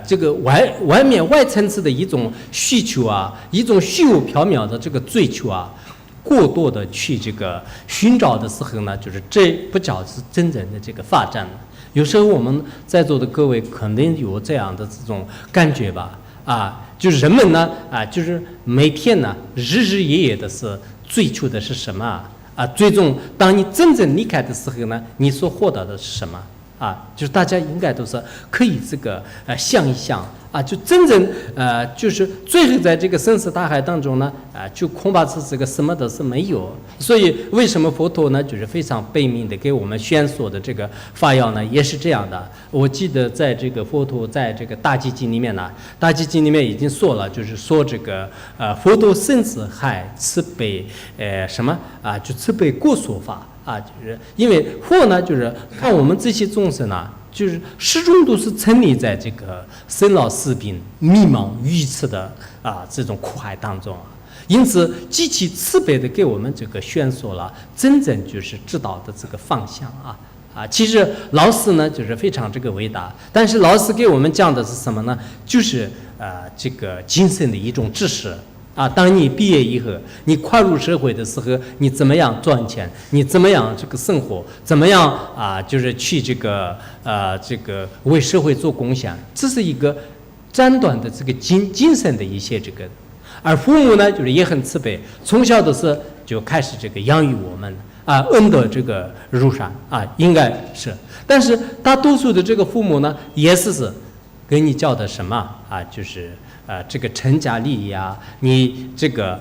这个外层次的一种需求一种虚无缥缈的这个追求过多的去这个寻找的时候呢，就是这不叫是真正的这个发展。有时候我们在座的各位肯定有这样的这种感觉吧，就是人们呢就是每天呢日日夜夜的是追求的是什么最终当你真正离开的时候呢，你所获得的是什么就是大家应该都是可以这个想一想就真正就是最后在这个生死大海当中呢就恐怕是这个什么都是没有。所以为什么佛陀呢就是非常悲悯的给我们宣说的这个法要呢，也是这样的。我记得在这个佛陀在这个大寂经里面呢，大寂经里面已经说了，就是说这个佛陀生死海慈悲什么就慈悲过说法就是因为佛呢就是看我们这些众生就是始终都是沉溺在这个生老死病迷茫愚痴的这种苦海当中因此极其慈悲的给我们这个宣说了真正就是知道的这个方向其实老师呢就是非常这个伟大，但是老师给我们讲的是什么呢？就是这个精神的一种知识当你毕业以后，你跨入社会的时候，你怎么样赚钱？你怎么样这个生活？怎么样就是去这个为社会做贡献？这是一个斩断的这个精神的一些这个。而父母呢，就是也很慈悲，从小的时候就开始这个养育我们恩德这个如山应该是。但是大多数的这个父母呢，也是给你教的什么就是这个成家立业你这个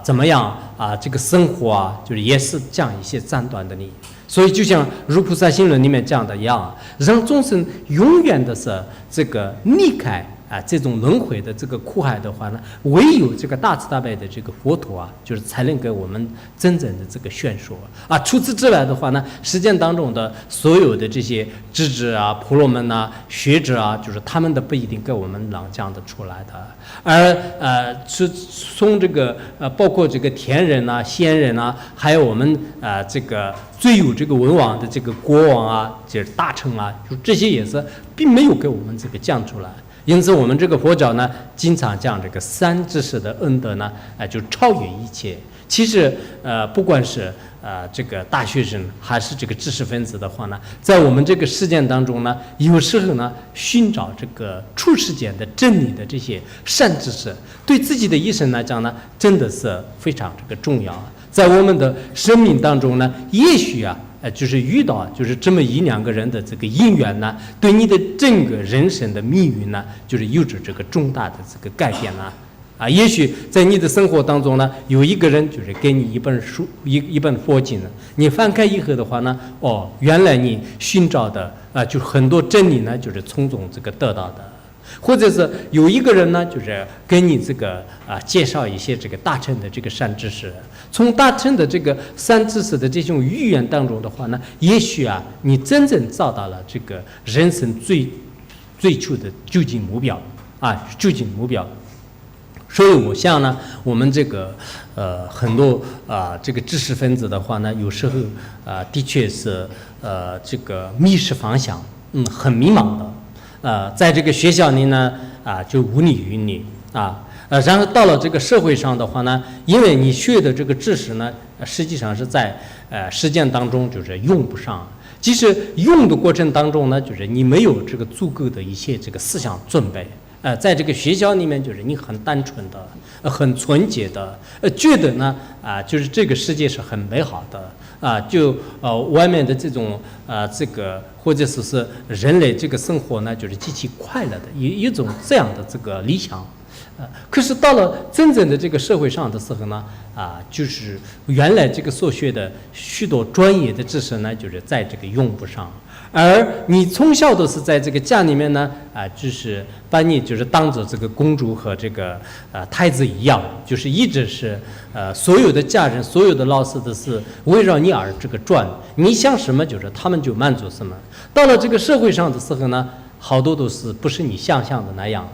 怎么样这个生活就是也是讲一些斩断的你。所以就像《如菩萨行论》里面讲的一样，让众生永远的是这个离开这种轮回的这个苦海的话呢，唯有这个大慈大悲的这个佛陀就是才能给我们真正的这个宣说除此之外的话呢，实践当中的所有的这些智者婆罗门学者就是他们的不一定给我们能讲得出来的。而是从这个包括这个天人仙人还有我们这个最有这个文王的这个国王就是大臣就这些也是并没有给我们这个讲出来。因此我们这个佛教呢经常讲这个三知识的恩德呢就超越一切。其实不管是这个大学生还是这个知识分子的话呢，在我们这个实践当中呢，有时候呢寻找这个出世间的真理的这些善知识，对自己的一生来讲呢，真的是非常这个重要。在我们的生命当中呢，也许就是遇到就是这么一两个人的这个因缘呢，对你的整个人生的命运呢，就是有着这个重大的这个改变也许在你的生活当中呢，有一个人就是给你一本书一本佛经你翻开以后的话呢，原来你寻找的就很多真理呢，就是从中这个得到的。或者是有一个人呢，就是给你这个介绍一些这个大乘的这个善知识，从大乘的这个善知识的这种语言当中的话呢，也许你真正找到了这个人生追求的究竟目标究竟目标。所以我想呢，我们这个很多这个知识分子的话呢，有时候的确是这个迷失方向，很迷茫的。在这个学校里呢就无力于你然后到了这个社会上的话呢，因为你学的这个知识呢，实际上是在实践当中就是用不上。即使用的过程当中呢，就是你没有这个足够的一些这个思想准备。在这个学校里面，就是你很单纯的、很纯洁的，觉得呢就是这个世界是很美好的就外面的这种这个或者是人类这个生活呢，就是极其快乐的一种这样的这个理想可是到了真正的这个社会上的时候呢，就是原来这个所学的许多专业的知识呢，就是在这个用不上。而你从小都是在这个家里面呢，就是把你就是当做这个公主和这个太子一样，就是一直是所有的家人、所有的老师都是围绕你而这个转，你想什么就是他们就满足什么。到了这个社会上的时候呢，好多都是不是你想象的那样。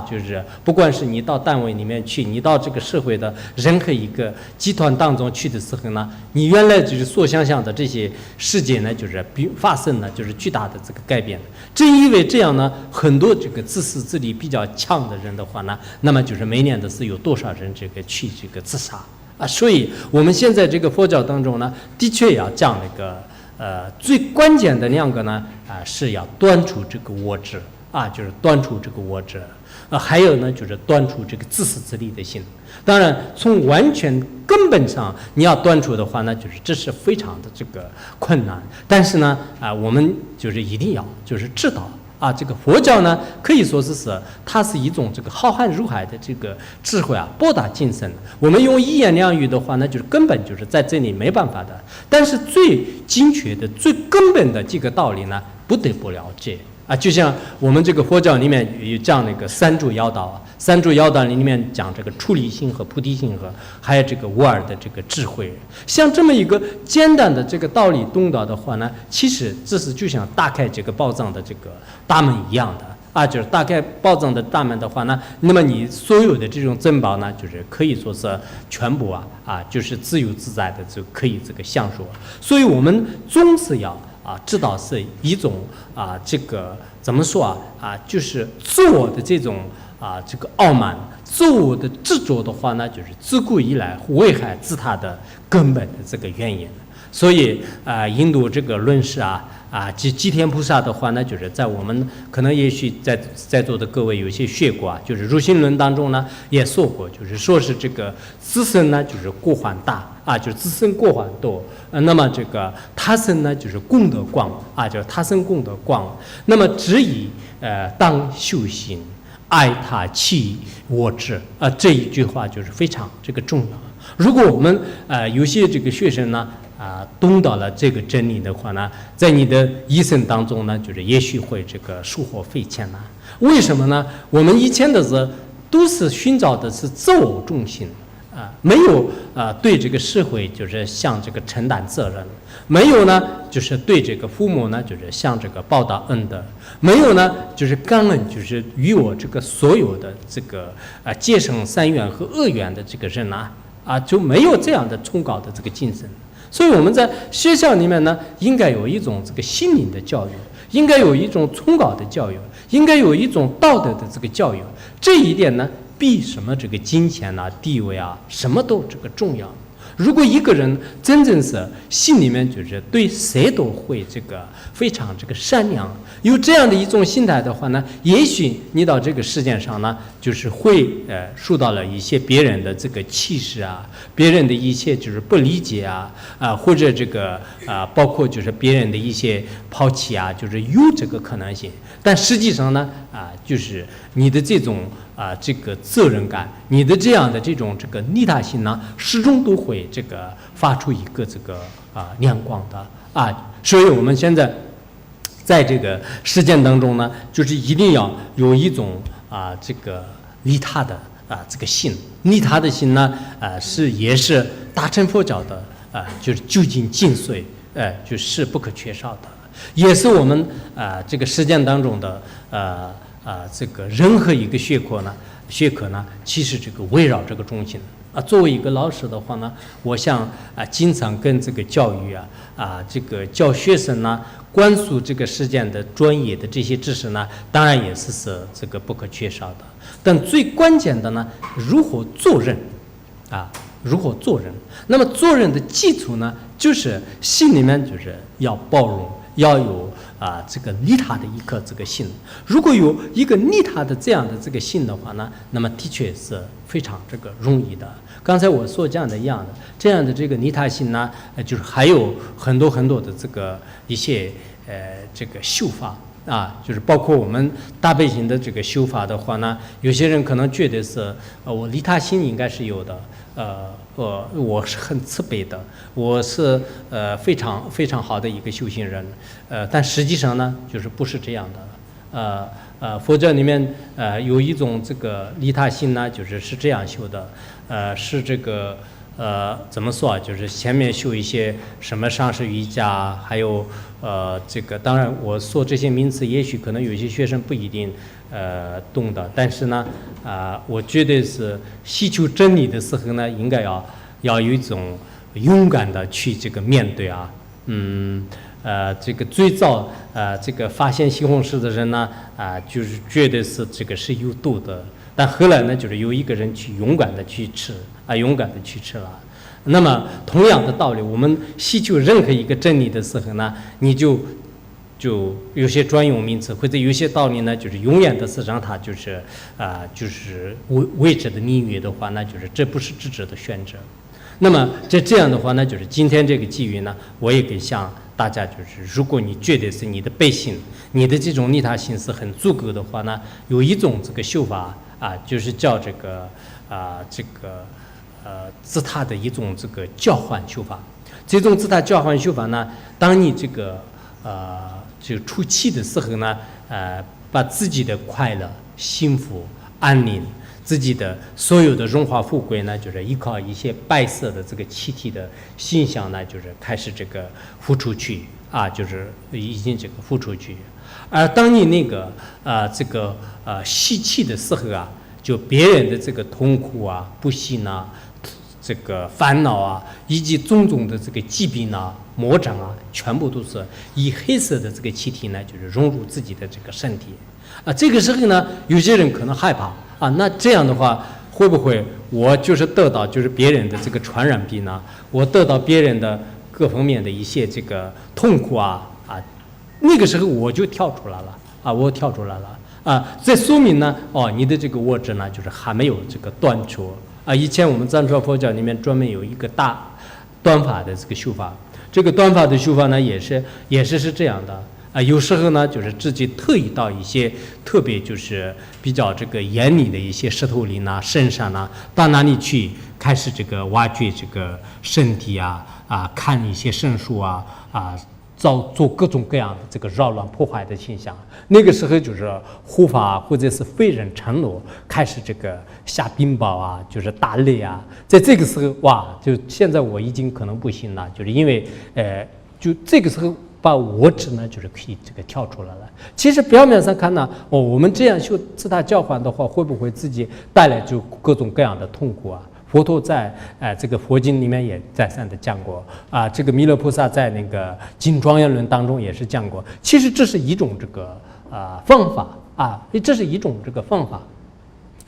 就是不管是你到单位里面去，你到这个社会的任何一个集团当中去的时候呢，你原来就是所想象的这些事件呢，就是发生了就是巨大的这个改变。正因为这样呢，很多这个自私自利比较强的人的话呢，那么就是每年的是有多少人这个去这个自杀所以我们现在这个佛教当中呢，的确要讲那个最关键的两个呢是要断除这个我执就是断除这个我执。还有呢，就是断除这个自私自利的心。当然，从完全根本上你要断除的话呢，就是这是非常的这个困难。但是呢，我们就是一定要就是知道这个佛教呢，可以说是它是一种这个浩瀚如海的这个智慧博大精深。我们用一言两语的话呢，就是根本就是在这里没办法的。但是最精确的、最根本的几个道理呢，不得不了解。就像我们这个佛教里面有讲那个三助妖道三助妖道里面讲这个出离心和菩提心和还有这个无二的这个智慧。像这么一个简单的这个道理懂到的话呢，其实这是就像打开这个宝藏的这个大门一样的就是打开宝藏的大门的话呢，那么你所有的这种珍宝呢，就是可以说是全部就是自由自在的就可以这个享受。所以我们总是要知道是一种这个怎么说就是自我的这种这个傲慢、自我的执着的话呢，就是自古以来危害自他的根本的这个原因。所以印度这个论师吉田菩萨的话呢，就是在我们可能也许在座的各位有些学过就是入心论当中呢也说过，就是说是这个自身呢就是过患大就是自身过患多，那么这个他身呢就是功德广就是他身功德广，那么只以当修行，爱他弃我执这一句话就是非常这个重要。如果我们有些这个学生呢懂到了这个真理的话呢，在你的一生当中呢，就是也许会这个收获匪浅为什么呢？我们以前的时候都是寻找的是自我中心没有对这个社会就是像这个承担责任，没有呢就是对这个父母呢就是像这个报答恩德，没有呢就是感恩就是与我这个所有的这个节省善缘和恶缘的这个人就没有这样的崇高的这个精神。所以我们在学校里面呢，应该有一种这个心灵的教育，应该有一种崇高的教育，应该有一种道德的这个教育。这一点呢，比什么这个金钱地位什么都这个重要。如果一个人真正是心里面就是对谁都会这个非常这个善良，有这样的一种心态的话呢，也许你到这个世界上呢，就是会受到了一些别人的这个歧视别人的一些就是不理解或者这个包括就是别人的一些抛弃就是有这个可能性。但实际上呢就是你的这种这个责任感，你的这样的这种这个利他心呢，始终都会这个发出一个这个亮光的所以我们现在在这个实践当中呢，就是一定要有一种这个利他的这个心。利他的心呢也是大乘佛教的就是究竟精髓就是不可缺少的，也是我们这个实践当中的这个任何一个学科呢，其实这个围绕这个中心作为一个老师的话呢，我想经常跟这个教育这个教学生灌输这个实践的专业的这些知识呢，当然也是这个不可缺少的。但最关键的呢，如何做人如何做人？那么做人的基础呢，就是心里面就是要包容，要有这个利他的一颗这个心。如果有一个利他的这样的这个心的话呢，那么的确是非常这个容易的。刚才我说这样的这个利他心呢，就是还有很多很多的这个一些这个修法就是包括我们大悲心的这个修法的话呢，有些人可能觉得是我利他心应该是有的，我是很慈悲的，我是非常非常好的一个修行人，但实际上呢，就是不是这样的。佛教里面有一种这个利他心呢，是这样修的，是这个怎么说啊？就是前面修一些什么上师瑜伽，还有这个当然我说这些名词，也许可能有些学生不一定懂的，但是呢我觉得是希求真理的时候呢，应该要有一种勇敢的去这个面对啊，这个最早这个发现西红柿的人呢就是觉得是这个是有毒的，但后来呢就是有一个人去勇敢的去吃勇敢的去吃了。那么同样的道理，我们希求任何一个真理的时候呢，你就有些专用名词或者有些道理呢，就是永远的是让它就是未知的秘密的话，那就是这不是智者的选择。那么这样的话呢，就是今天这个机遇呢，我也给向大家如果你觉得是你的悲心，你的这种利他心是很足够的话呢，有一种这个修法就是叫这个自他的一种这个交换修法。这种自他交换修法呢，当你这个就出气的时候呢，把自己的快乐、幸福、安宁，自己的所有的荣华富贵呢，就是依靠一些白色的这个气体的形象呢，就是开始这个付出去就是已经这个付出去。而当你那个吸气的时候就别人的这个痛苦不幸这个烦恼以及种种的这个疾病魔障全部都是以黑色的这个气体呢，就是融入自己的这个身体这个时候呢，有些人可能害怕那这样的话，会不会我就是得到就是别人的这个传染病呢？我得到别人的各方面的一些这个痛苦那个时候我就跳出来了我跳出来了这说明呢你的这个物质呢，就是还没有这个断除以前我们藏传佛教里面专门有一个大端法的这个修法，这个端法的修法呢，也是这样的有时候呢，就是自己特意到一些特别就是比较这个严厉的一些石头林深山到哪里去开始这个挖掘这个身体看一些圣树做各种各样的这个扰乱破坏的现象。那个时候就是护法或者是废人承诺开始这个下冰雹就是打雷在这个时候就现在我已经可能不行了，就是因为就这个时候把我只呢就是可以这个跳出来了。其实表面上看呢我们这样修自他交换的话，会不会自己带来就各种各样的痛苦佛陀在这个佛经里面也再三的讲过这个弥勒菩萨在那个经庄严论当中也是讲过。其实这是一种这个方法这是一种这个方法。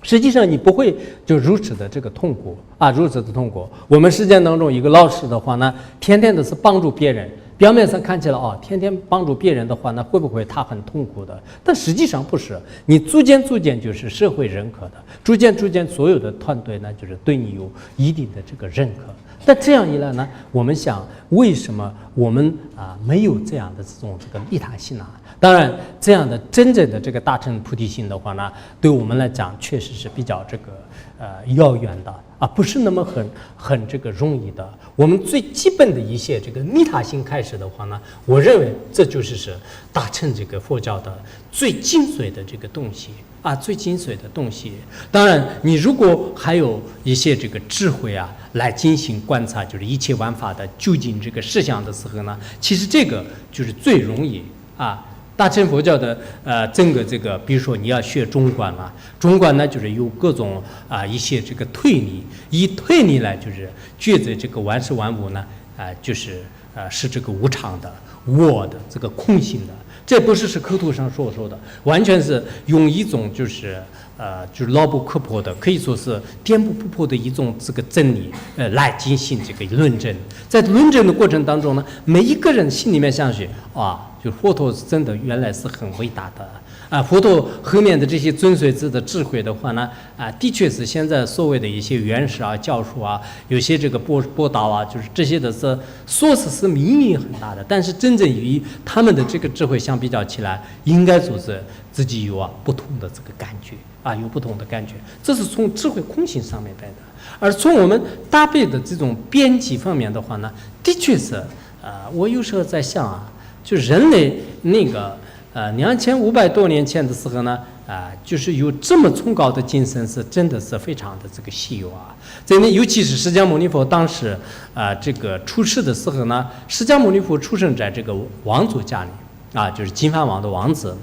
实际上你不会就如此的这个痛苦如此的痛苦。我们实践当中一个老师的话呢，天天的是帮助别人，表面上看起来天天帮助别人的话呢，会不会他很痛苦的？但实际上不是，你逐渐就是社会认可的，逐渐所有的团队呢，就是对你有一定的这个认可。但这样一来呢，我们想为什么我们没有这样的这种这个利他心当然，这样的真正的这个大乘菩提心的话呢，对我们来讲确实是比较这个遥远的不是那么很这个容易的。我们最基本的一些这个利他心开始的话呢，我认为这就是大乘这个佛教的最精髓的这个东西最精髓的东西。当然，你如果还有一些这个智慧来进行观察，就是一切万法的究竟这个实相的时候呢，其实这个就是最容易大乘佛教的整个这个，比如说你要学中观中观呢就是有各种一些这个推理，以推理来就是觉得这个万事万物呢就是是这个无常的、我的这个空性的。这不是口头上说的，完全是用一种就是牢不可破的，可以说是颠扑不破的一种这个真理来进行这个论证。在论证的过程当中呢，每一个人心里面相信就佛陀是真的原来是很伟大佛陀后面的这些遵随者的智慧的话呢，的确是现在所谓的一些原始啊、教书啊，有些这个播导啊，就是这些的是说是秘密很大的，但是真正与他们的这个智慧相比较起来，应该说是自己有不同的这个感觉有不同的感觉，这是从智慧空性上面来的。而从我们搭配的这种编辑方面的话呢，的确是我有时候在想就人类那个2500多年前的时候呢，就是有这么崇高的精神，是真的是非常的这个稀有在那，尤其是释迦牟尼佛当时这个出世的时候呢，释迦牟尼佛出生在这个王族家里就是金饭王的王子，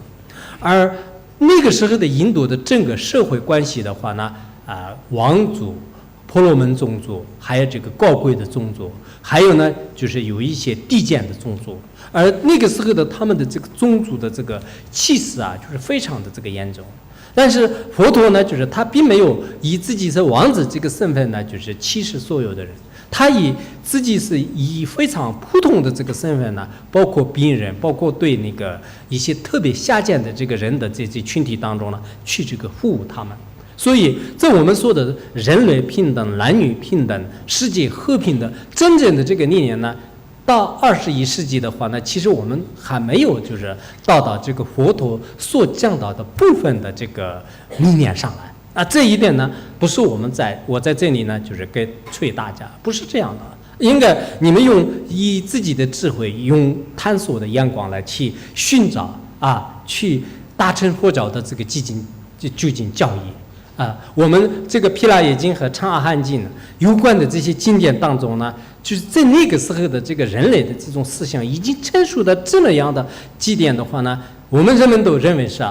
而那个时候的印度的整个社会关系的话呢，王族、婆罗门宗族，还有这个高贵的宗族，还有呢就是有一些低贱的宗族。而那个时候的他们的这个宗族的这个气势就是非常的这个严重，但是佛陀呢，就是他并没有以自己是王子这个身份呢，就是歧视所有的人，他以自己是以非常普通的这个身份呢，包括病人，包括对那个一些特别下贱的这个人的这些群体当中呢，去这个服务他们。所以在我们说的人类平等、男女平等、世界和平的真正的这个理念呢，到21世纪的话呢，其实我们还没有就是到这个佛陀所讲到的部分的这个理念上来这一点呢，不是我在这里呢就是给催大家，不是这样的，应该你们以自己的智慧，用探索的眼光来去寻找去达成佛教的这个究竟教义。我们这个《毗拉耶经》和《长阿含经》有关的这些经典当中呢，就是在那个时候的这个人类的这种思想已经成熟的这么样的几点的话呢，我们人们都认为是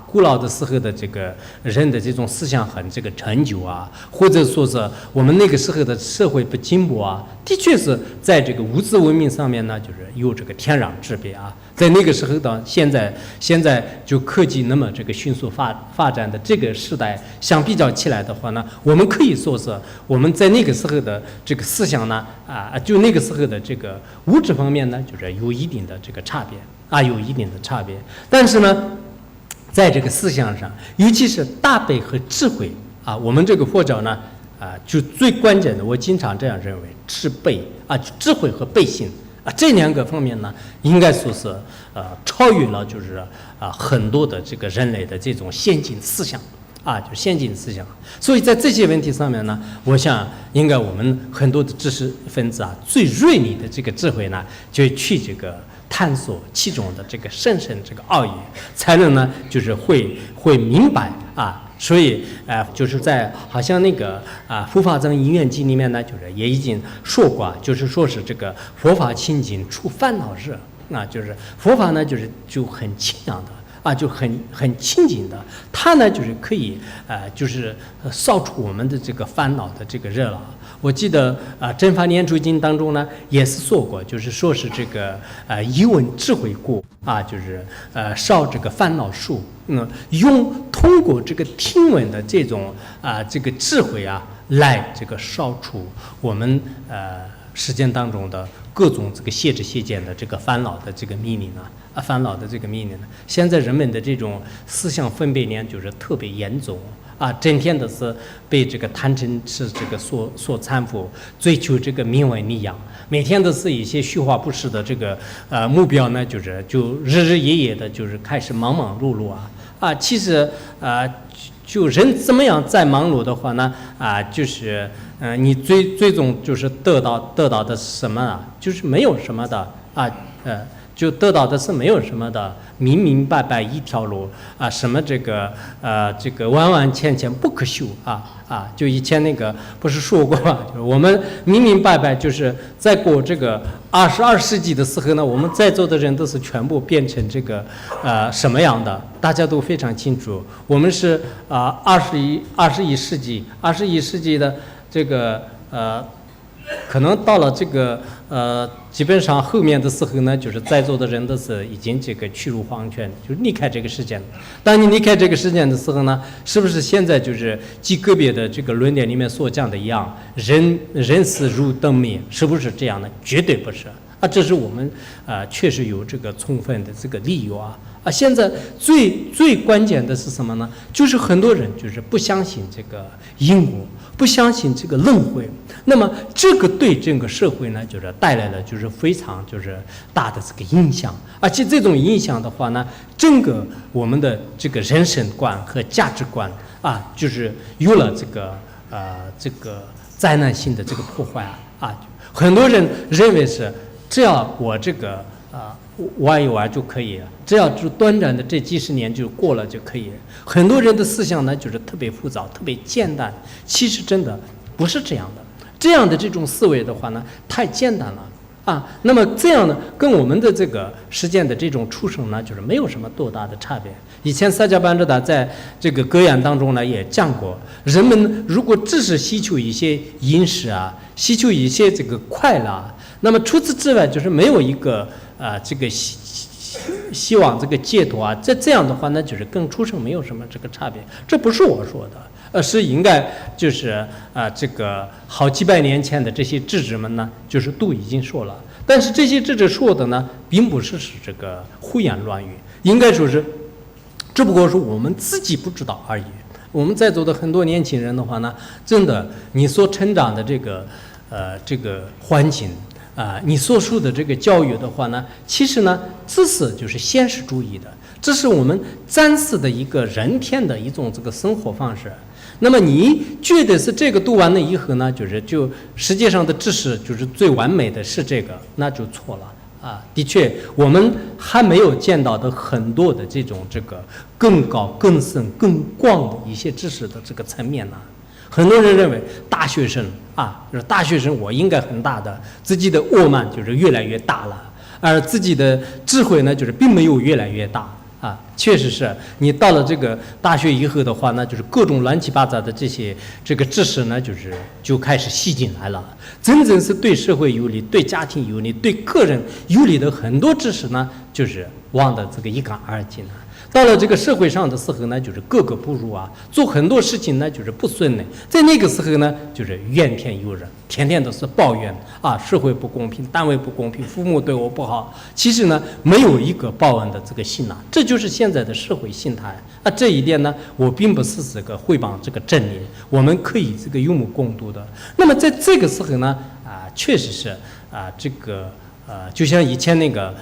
古老的时候的这个人的这种思想很这个陈旧或者说是我们那个时候的社会不进步的确是在这个物质文明上面呢，就是有这个天壤之别在那个时候到现在就科技那么这个迅速发展的这个时代相比较起来的话呢，我们可以说是我们在那个时候的这个思想呢就那个时候的这个物质方面呢，就是有一定的这个差别有一定的差别。但是呢，在这个思想上，尤其是大悲和智慧我们这个佛教呢就最关键的，我经常这样认为，是悲智慧和悲心这两个方面呢，应该说是超越了就是很多的这个人类的这种先进思想就先进思想。所以在这些问题上面呢，我想应该我们很多的知识分子最锐利的这个智慧呢，就去这个探索其中的这个深这个奥义，才能呢就是会明白所以就是在好像那个《护法藏因缘经》里面呢，就是也已经说过就是说是这个佛法清净除烦恼热就是佛法呢就很清凉的就很清净的，它呢就是可以就是扫除我们的这个烦恼的这个热闹。我记得正法念珠经当中呢也是说过，就是说是这个一闻智慧故就是烧这个烦恼树，通过这个听闻的这种这个智慧来这个烧除我们时间当中的各种这个邪知邪见的这个烦恼的这个迷离烦恼的这个迷离现在人们的这种思想分别念就是特别严重整天的是被这个贪嗔痴这个所搀扶，追求这个名闻利养，每天都是一些虚华不实的这个目标呢，就日日夜夜的就是开始忙忙碌碌其实就人怎么样再忙碌的话呢就是你最终就是得到的是什么就是没有什么的就得到的是没有什么的，明明白白一条路什么这个完完全全不可修就以前那个不是说过吗？就是我们明明白白就是在过这个22世纪的时候呢，我们在座的人都是全部变成这个什么样的，大家都非常清楚。我们是21世纪的这个可能到了这个基本上后面的时候呢，就是在座的人都是已经这个去入黄泉，就是离开这个世界了。当你离开这个世界的时候呢，是不是现在就是即个别的这个论点里面所讲的一样，人死如灯灭，是不是这样的？绝对不是这是我们确实有这个充分的这个理由啊，现在最关键的是什么呢？就是很多人就是不相信这个因果，不相信这个轮回。那么这个对整个社会呢，就是带来了就是非常就是大的这个影响。而且这种影响的话呢，整个我们的这个人生观和价值观啊，就是有了这个灾难性的这个破坏啊。很多人认为是只要我这个玩一玩就可以了，只要就短暂的这几十年就过了就可以了。很多人的思想呢，就是特别浮躁，特别简单。其实真的不是这样的，这样的这种思维的话呢，太简单了啊。那么这样呢，跟我们的这个实践的这种出生呢，就是没有什么多大的差别。以前萨迦班智达在这个格言当中呢也讲过，人们如果只是希求一些饮食啊，希求一些这个快乐啊，那么除此之外就是没有一个这个希望这个解脱啊，这样的话呢，就是跟出生没有什么这个差别。这不是我说的，是应该就是这个好几百年前的这些智者们呢，就是都已经说了。但是这些智者说的呢，并不是这个胡言乱语，应该说是，只不过是我们自己不知道而已。我们在座的很多年轻人的话呢，真的你所成长的这个环境。你所受的这个教育的话呢，其实呢，只是就是现实主义的，这是我们暂时的一个人天的一种这个生活方式。那么你觉得是这个读完了以后呢，就世界上的知识就是最完美的是这个，那就错了啊！的确，我们还没有见到的很多的这个更高、更深、更广的一些知识的这个层面呢。很多人认为大学生就是大学生我应该很大的，自己的傲慢就是越来越大了，而自己的智慧呢就是并没有越来越大啊。确实是你到了这个大学以后的话呢，就是各种乱七八糟的这个知识呢，就开始吸进来了。真正是对社会有利、对家庭有利、对个人有利的很多知识呢，就是忘得这个一干二净了。到了这个社会上的时候呢，就是格格不入啊，做很多事情呢就是不顺利。在那个时候呢，就是怨天尤人，天天都是抱怨啊，社会不公平，单位不公平，父母对我不好。其实呢，没有一个报恩的这个心啊，这就是现在的社会心态啊。这一点呢，我并不是这个诽谤这个真理，我们可以这个有目共睹的。那么在这个时候呢，确实是这个就像以前那个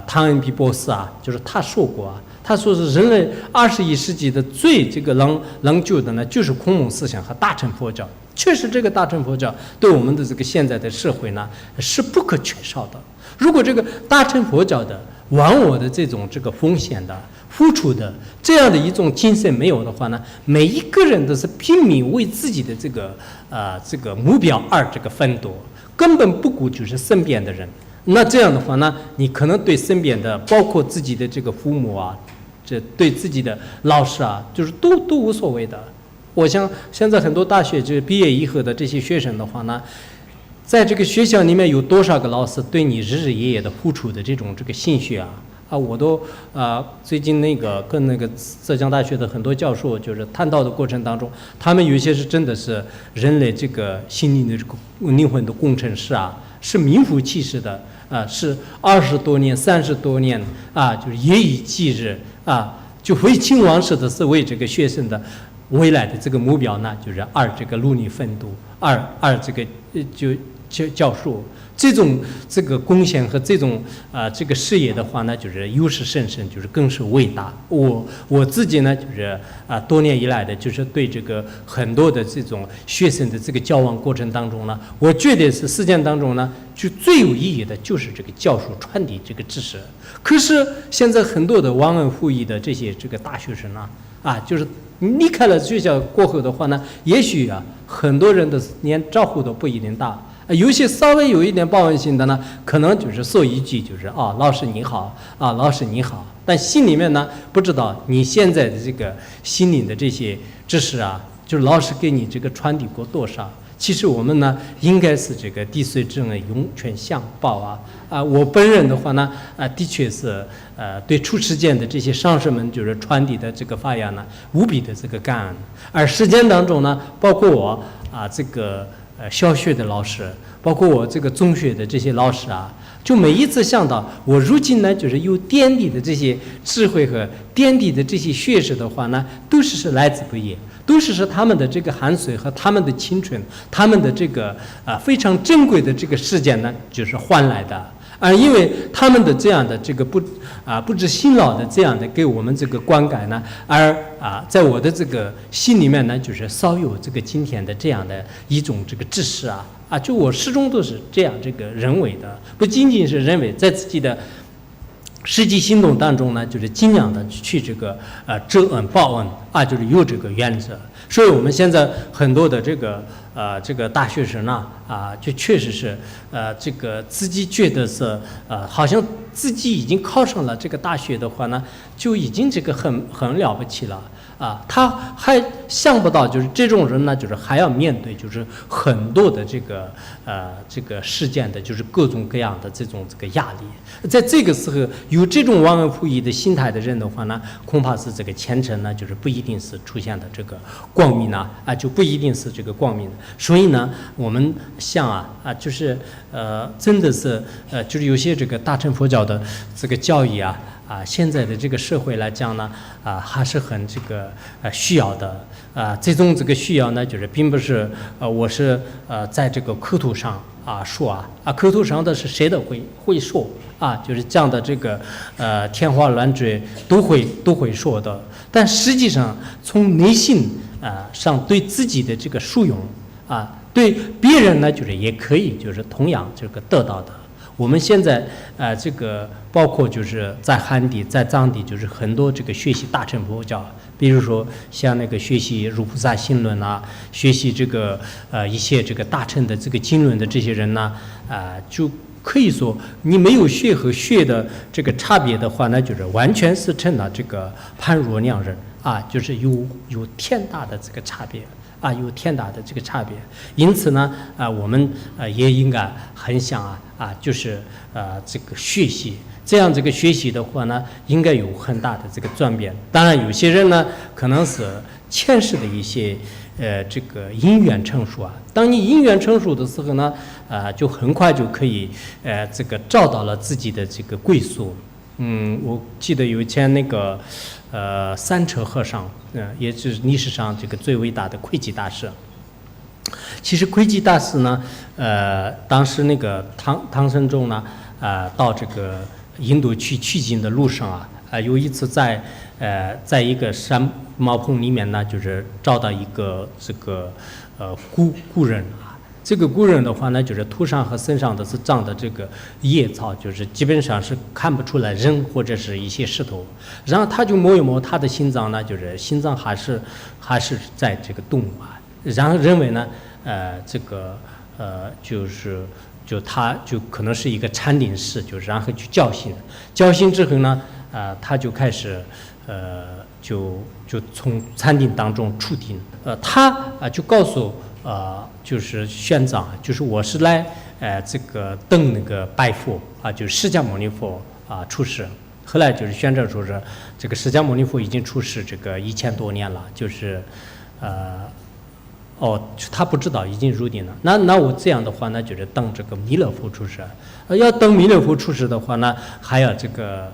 汤恩比博士就是他说过他说是人类21世纪的最这个能救的呢，就是孔孟思想和大乘佛教。确实，这个大乘佛教对我们的这个现在的社会呢是不可缺少的。如果这个大乘佛教的忘我的这种这个奉献的付出的这样的一种精神没有的话呢，每一个人都是拼命为自己的这个目标而这个奋斗，根本不顾就是身边的人。那这样的话呢，你可能对身边的，包括自己的这个父母这对自己的老师就是都无所谓的。我想现在很多大学就是毕业以后的这些学生的话呢，在这个学校里面有多少个老师对你日日夜夜的付出的这个心血我都最近跟那个浙江大学的很多教授就是探讨的过程当中，他们有些是真的是人类这个心灵的这个灵魂的工程师是名副其实的是20多年、30多年就是夜以继日就废寝忘食的是为这个学生的未来的这个目标呢，就是这个努力奋斗，这个教授这种这个贡献和这种这个事业的话呢，就是有失甚深，就是更是伟大。我自己呢，就是多年以来的，就是对这个很多的这种学生的这个交往过程当中呢，我觉得是实践当中呢，就最有意义的就是这个教授传递这个知识。可是现在很多的忘恩负义的这些这个大学生就是离开了学校过后的话呢，也许很多人的连招呼都不一定大。有些稍微有一点报恩心的呢，可能就是说一句就是老师你好老师你好，但心里面呢不知道你现在的这个心灵的这些知识就是老师给你这个传递过多少。其实我们呢应该是这个滴水之恩涌泉相报我本人的话呢的确是对出世间的这些上师们就是传递的这个发扬呢无比的这个感恩。而实践当中呢，包括我这个小学的老师，包括我这个中学的这些老师啊，就每一次想到我如今呢，就是有点滴的这些智慧和点滴的这些学识的话呢，都是来自不易，都是他们的这个汗水和他们的青春，他们的这个非常珍贵的这个时间呢，就是换来的。而因为他们的这样的这个不知辛劳的这样的给我们这个观感呢，而在我的这个心里面呢，就是少有这个今天的这样的一种这个知识就我始终都是这样这个认为的，不仅仅是认为，在自己的实际行动当中呢，就是尽量的去这个知恩报恩就是有这个原则。所以我们现在很多的这个大学生呢就确实是这个自己觉得是好像自己已经考上了这个大学的话呢，就已经这个很了不起了他还想不到就是这种人呢，就是还要面对就是很多的这个事件的就是各种各样的这个压力。在这个时候有这种忘恩负义的心态的人的话呢，恐怕是这个前程呢，就是不一定是出现的这个光明就不一定是这个光明的。所以呢，我们像就是真的是就是有些这个大乘佛教的这个教义现在的这个社会来讲呢还是很这个需要的这种这个需要呢，就是并不是我是在这个口头上说口头上的是谁都会说就是这样的这个天花乱坠都会说的，但实际上从内心上对自己的这个殊荣对别人呢，就是也可以就是同样这个得到的。我们现在这个包括就是在汉地在藏地，就是很多这个学习大乘佛教，比如说像那个学习如菩萨行论学习这个一些这个大乘的这个经论的这些人呢就可以说你没有学和学的这个差别的话呢，就是完全是成了这个判若两人就是有天大的这个差别有天大的这个差别。因此呢我们也应该很想就是这个学习，这样这个学习的话呢，应该有很大的这个转变。当然有些人呢可能是前世的一些这个因缘成熟当你因缘成熟的时候呢就很快就可以这个找到了自己的这个归宿。我记得有一天那个三车和尚也是历史上这个最伟大的窥基大师。其实窥基大师呢当时那个唐僧众呢到这个印度去取经的路上有一次在一个山茅棚里面呢，就是找到一个这个古人这个古人的话呢，就是头上和身上的是长的这个野草，就是基本上是看不出来人或者是一些石头。然后他就摸一摸他的心脏呢，就是心脏还是在这个动然后认为呢这个就他就可能是一个禅定师，就是然后去教训之后呢他就开始就从禅定当中出定他就告诉就是玄奘就是我是来这个等那个拜佛就是释迦牟尼佛出世。后来就是玄奘说是这个释迦牟尼佛已经出世这个1000多年了，就是他不知道已经入定了。那我这样的话呢，就是等这个弥勒佛出世。要等弥勒佛出世的话呢，还要这个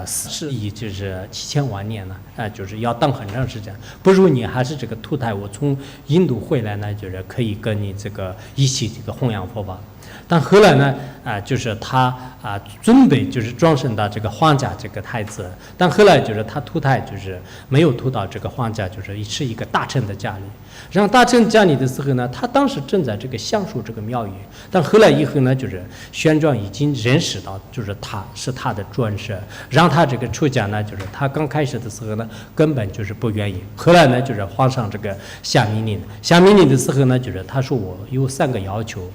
是就是7000万年呢，就是要等很长时间。不如你还是这个图台，我从印度回来呢，就是可以跟你这个一起这个弘扬佛法。但后来呢就是他准备就是装身到这个皇家这个太子，但后来就是他投胎就是没有投到这个皇家，就是是一个大臣的家里。然后大臣家里的时候呢，他当时正在这个享受这个庙宇，但后来以后呢，就是玄奘已经认识到就是他是他的转世，让他这个出家呢，就是他刚开始的时候呢根本就是不愿意。后来呢就是皇上这个下命令的时候呢，就是他说我有3个要求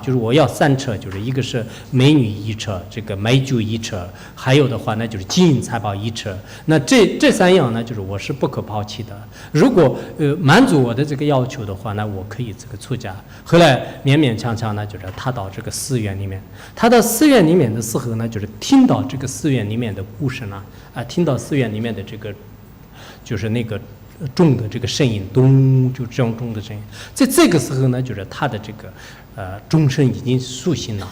就是我要3车，就是一个是美女1车，这个美酒1车，还有的话呢就是金银财宝1车。那这3样呢，就是我是不可抛弃的。如果满足我的这个要求的话呢，我可以这个出家。后来勉勉强强呢，就是他到这个寺院里面，他到寺院里面的时候呢，就是听到这个寺院里面的故事呢听到寺院里面的这个就是那个钟的这个声音，咚，就这种钟的声音。在这个时候呢，就是他的这个钟声已经苏醒了，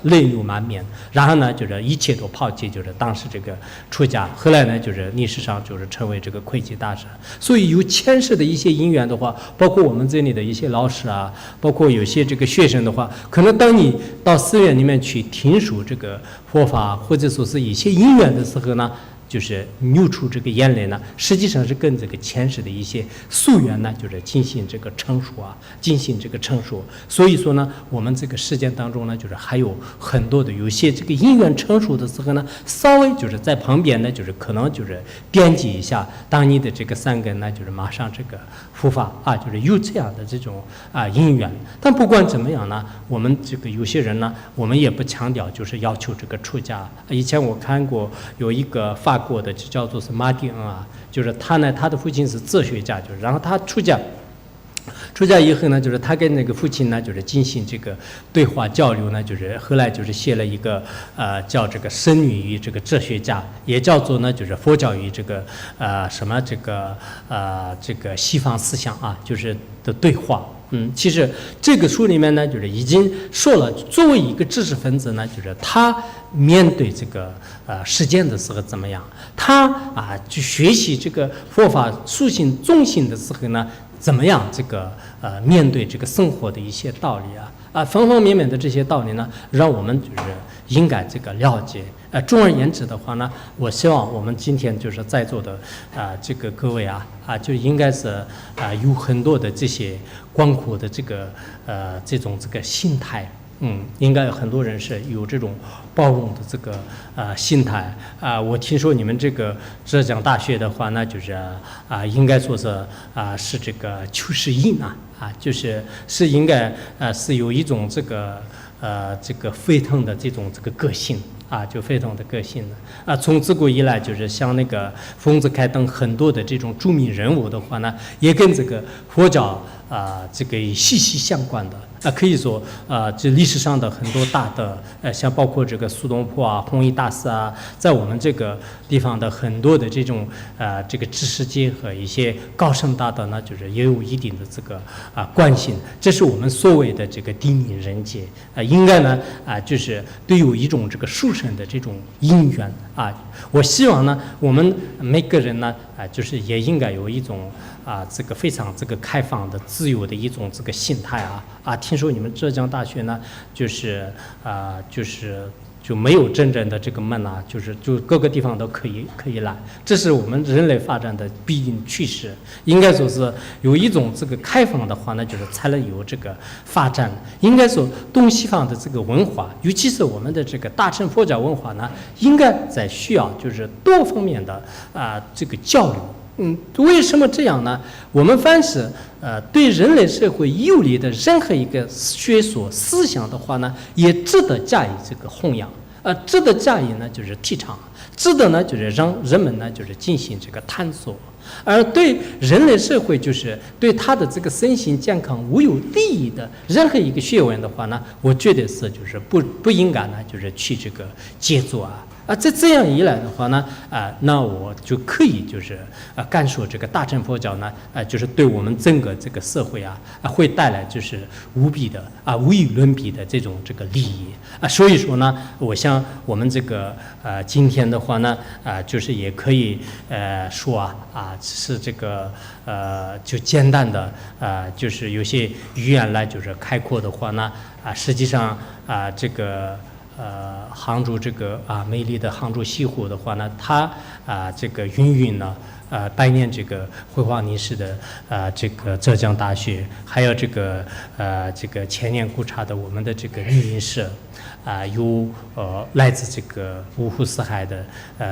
泪流满面。然后呢，就是一切都抛弃，就是当时这个出家。后来呢，就是历史上就是成为这个慧济大师。所以有前世的一些因缘的话，包括我们这里的一些老师啊，包括有些这个学生的话，可能当你到寺院里面去听说这个佛法，或者说是一些因缘的时候呢，就是流出这个眼泪呢，实际上是跟这个前世的一些夙愿呢，就是进行这个成熟啊，进行这个成熟。所以说呢，我们这个时间当中呢，就是还有很多的有些这个因缘成熟的时候呢，稍微就是在旁边呢，就是可能就是编辑一下，当你的这个三根呢，就是马上这个护法啊，就是有这样的这种因缘。但不管怎么样呢，我们这个有些人呢，我们也不强调就是要求这个出家。以前我看过有一个法国的，就叫做是马丁啊，就是他呢，他的父亲是哲学家，就是然后他出家以后呢，就是他跟那个父亲呢，就是进行这个对话交流呢，就是后来就是写了一个叫这个《僧女与这个哲学家》，也叫做呢就是佛教与这个什么这个西方思想啊，就是的对话。其实这个书里面呢，就是已经说了，作为一个知识分子呢，就是他面对这个实践的时候怎么样，他去学习这个佛法塑性中性的时候呢，怎么样这个面对这个生活的一些道理方方面面的这些道理呢，让我们就是应该这个了解。总而言之的话呢，我希望我们今天就是在座的这个各位就应该是有很多的这些广阔的这个这种这个心态。应该有很多人是有这种包容的这个心态我听说你们这个浙江大学的话呢，就是应该说是是这个邱世印就是应该是有一种这个沸腾的这种这个个性就非常的个性的从自古以来，就是像那个丰子恺等很多的这种著名人物的话呢，也跟这个佛教这个息息相关的可以说这历史上的很多大德像包括这个苏东坡弘一大师在我们这个地方的很多的这种这个知识界和一些高僧大德呢，就是也有一定的这个关系。这是我们所谓的这个地名人杰应该呢就是都有一种这个殊胜的这种因缘我希望呢，我们每个人呢就是也应该有一种这个非常这个开放的、自由的一种这个心态听说你们浙江大学呢，就是就没有真正的这个门就各个地方都可以来，这是我们人类发展的必定趋势。应该说是有一种这个开放的话呢，就是才能有这个发展。应该说东西方的这个文化，尤其是我们的这个大乘佛教文化呢，应该在需要就是多方面的这个交流。为什么这样呢？我们凡是对人类社会有利的任何一个学说思想的话呢，也值得加以这个弘扬，值得加以呢就是提倡，值得呢就是让人们呢就是进行这个探索。而对人类社会就是对他的这个身心健康无有利益的任何一个学问的话呢，我觉得是就是不应该呢就是去这个接触在这样一来的话呢，那我就可以就是感受这个大乘佛教呢，就是对我们整个这个社会会带来就是无与伦比的这种这个利益所以说呢，我想我们这个今天的话呢，就是也可以说是这个就简单的就是有些语言来就是开阔的话呢，实际上这个。杭州这个美丽的杭州西湖的话呢，它这个孕育呢百年这个辉煌历史的这个浙江大学，还有这个千年古刹的我们的这个女音社有来自这个五湖四海的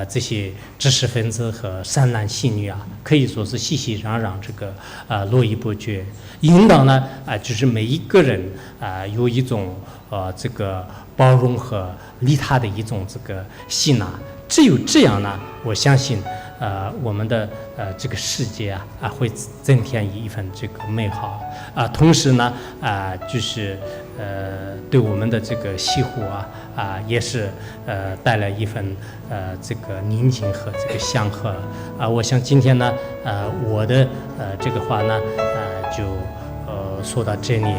这些知识分子和善男信女可以说是熙熙攘攘，这个络绎不绝。引导呢就是每一个人有一种这个包容和利他的一种这个心只有这样呢，我相信我们的这个世界会增添一份这个美好同时呢就是对我们的这个西湖也是带来一份这个宁静和这个祥和我想今天呢我的这个话呢就说到这里。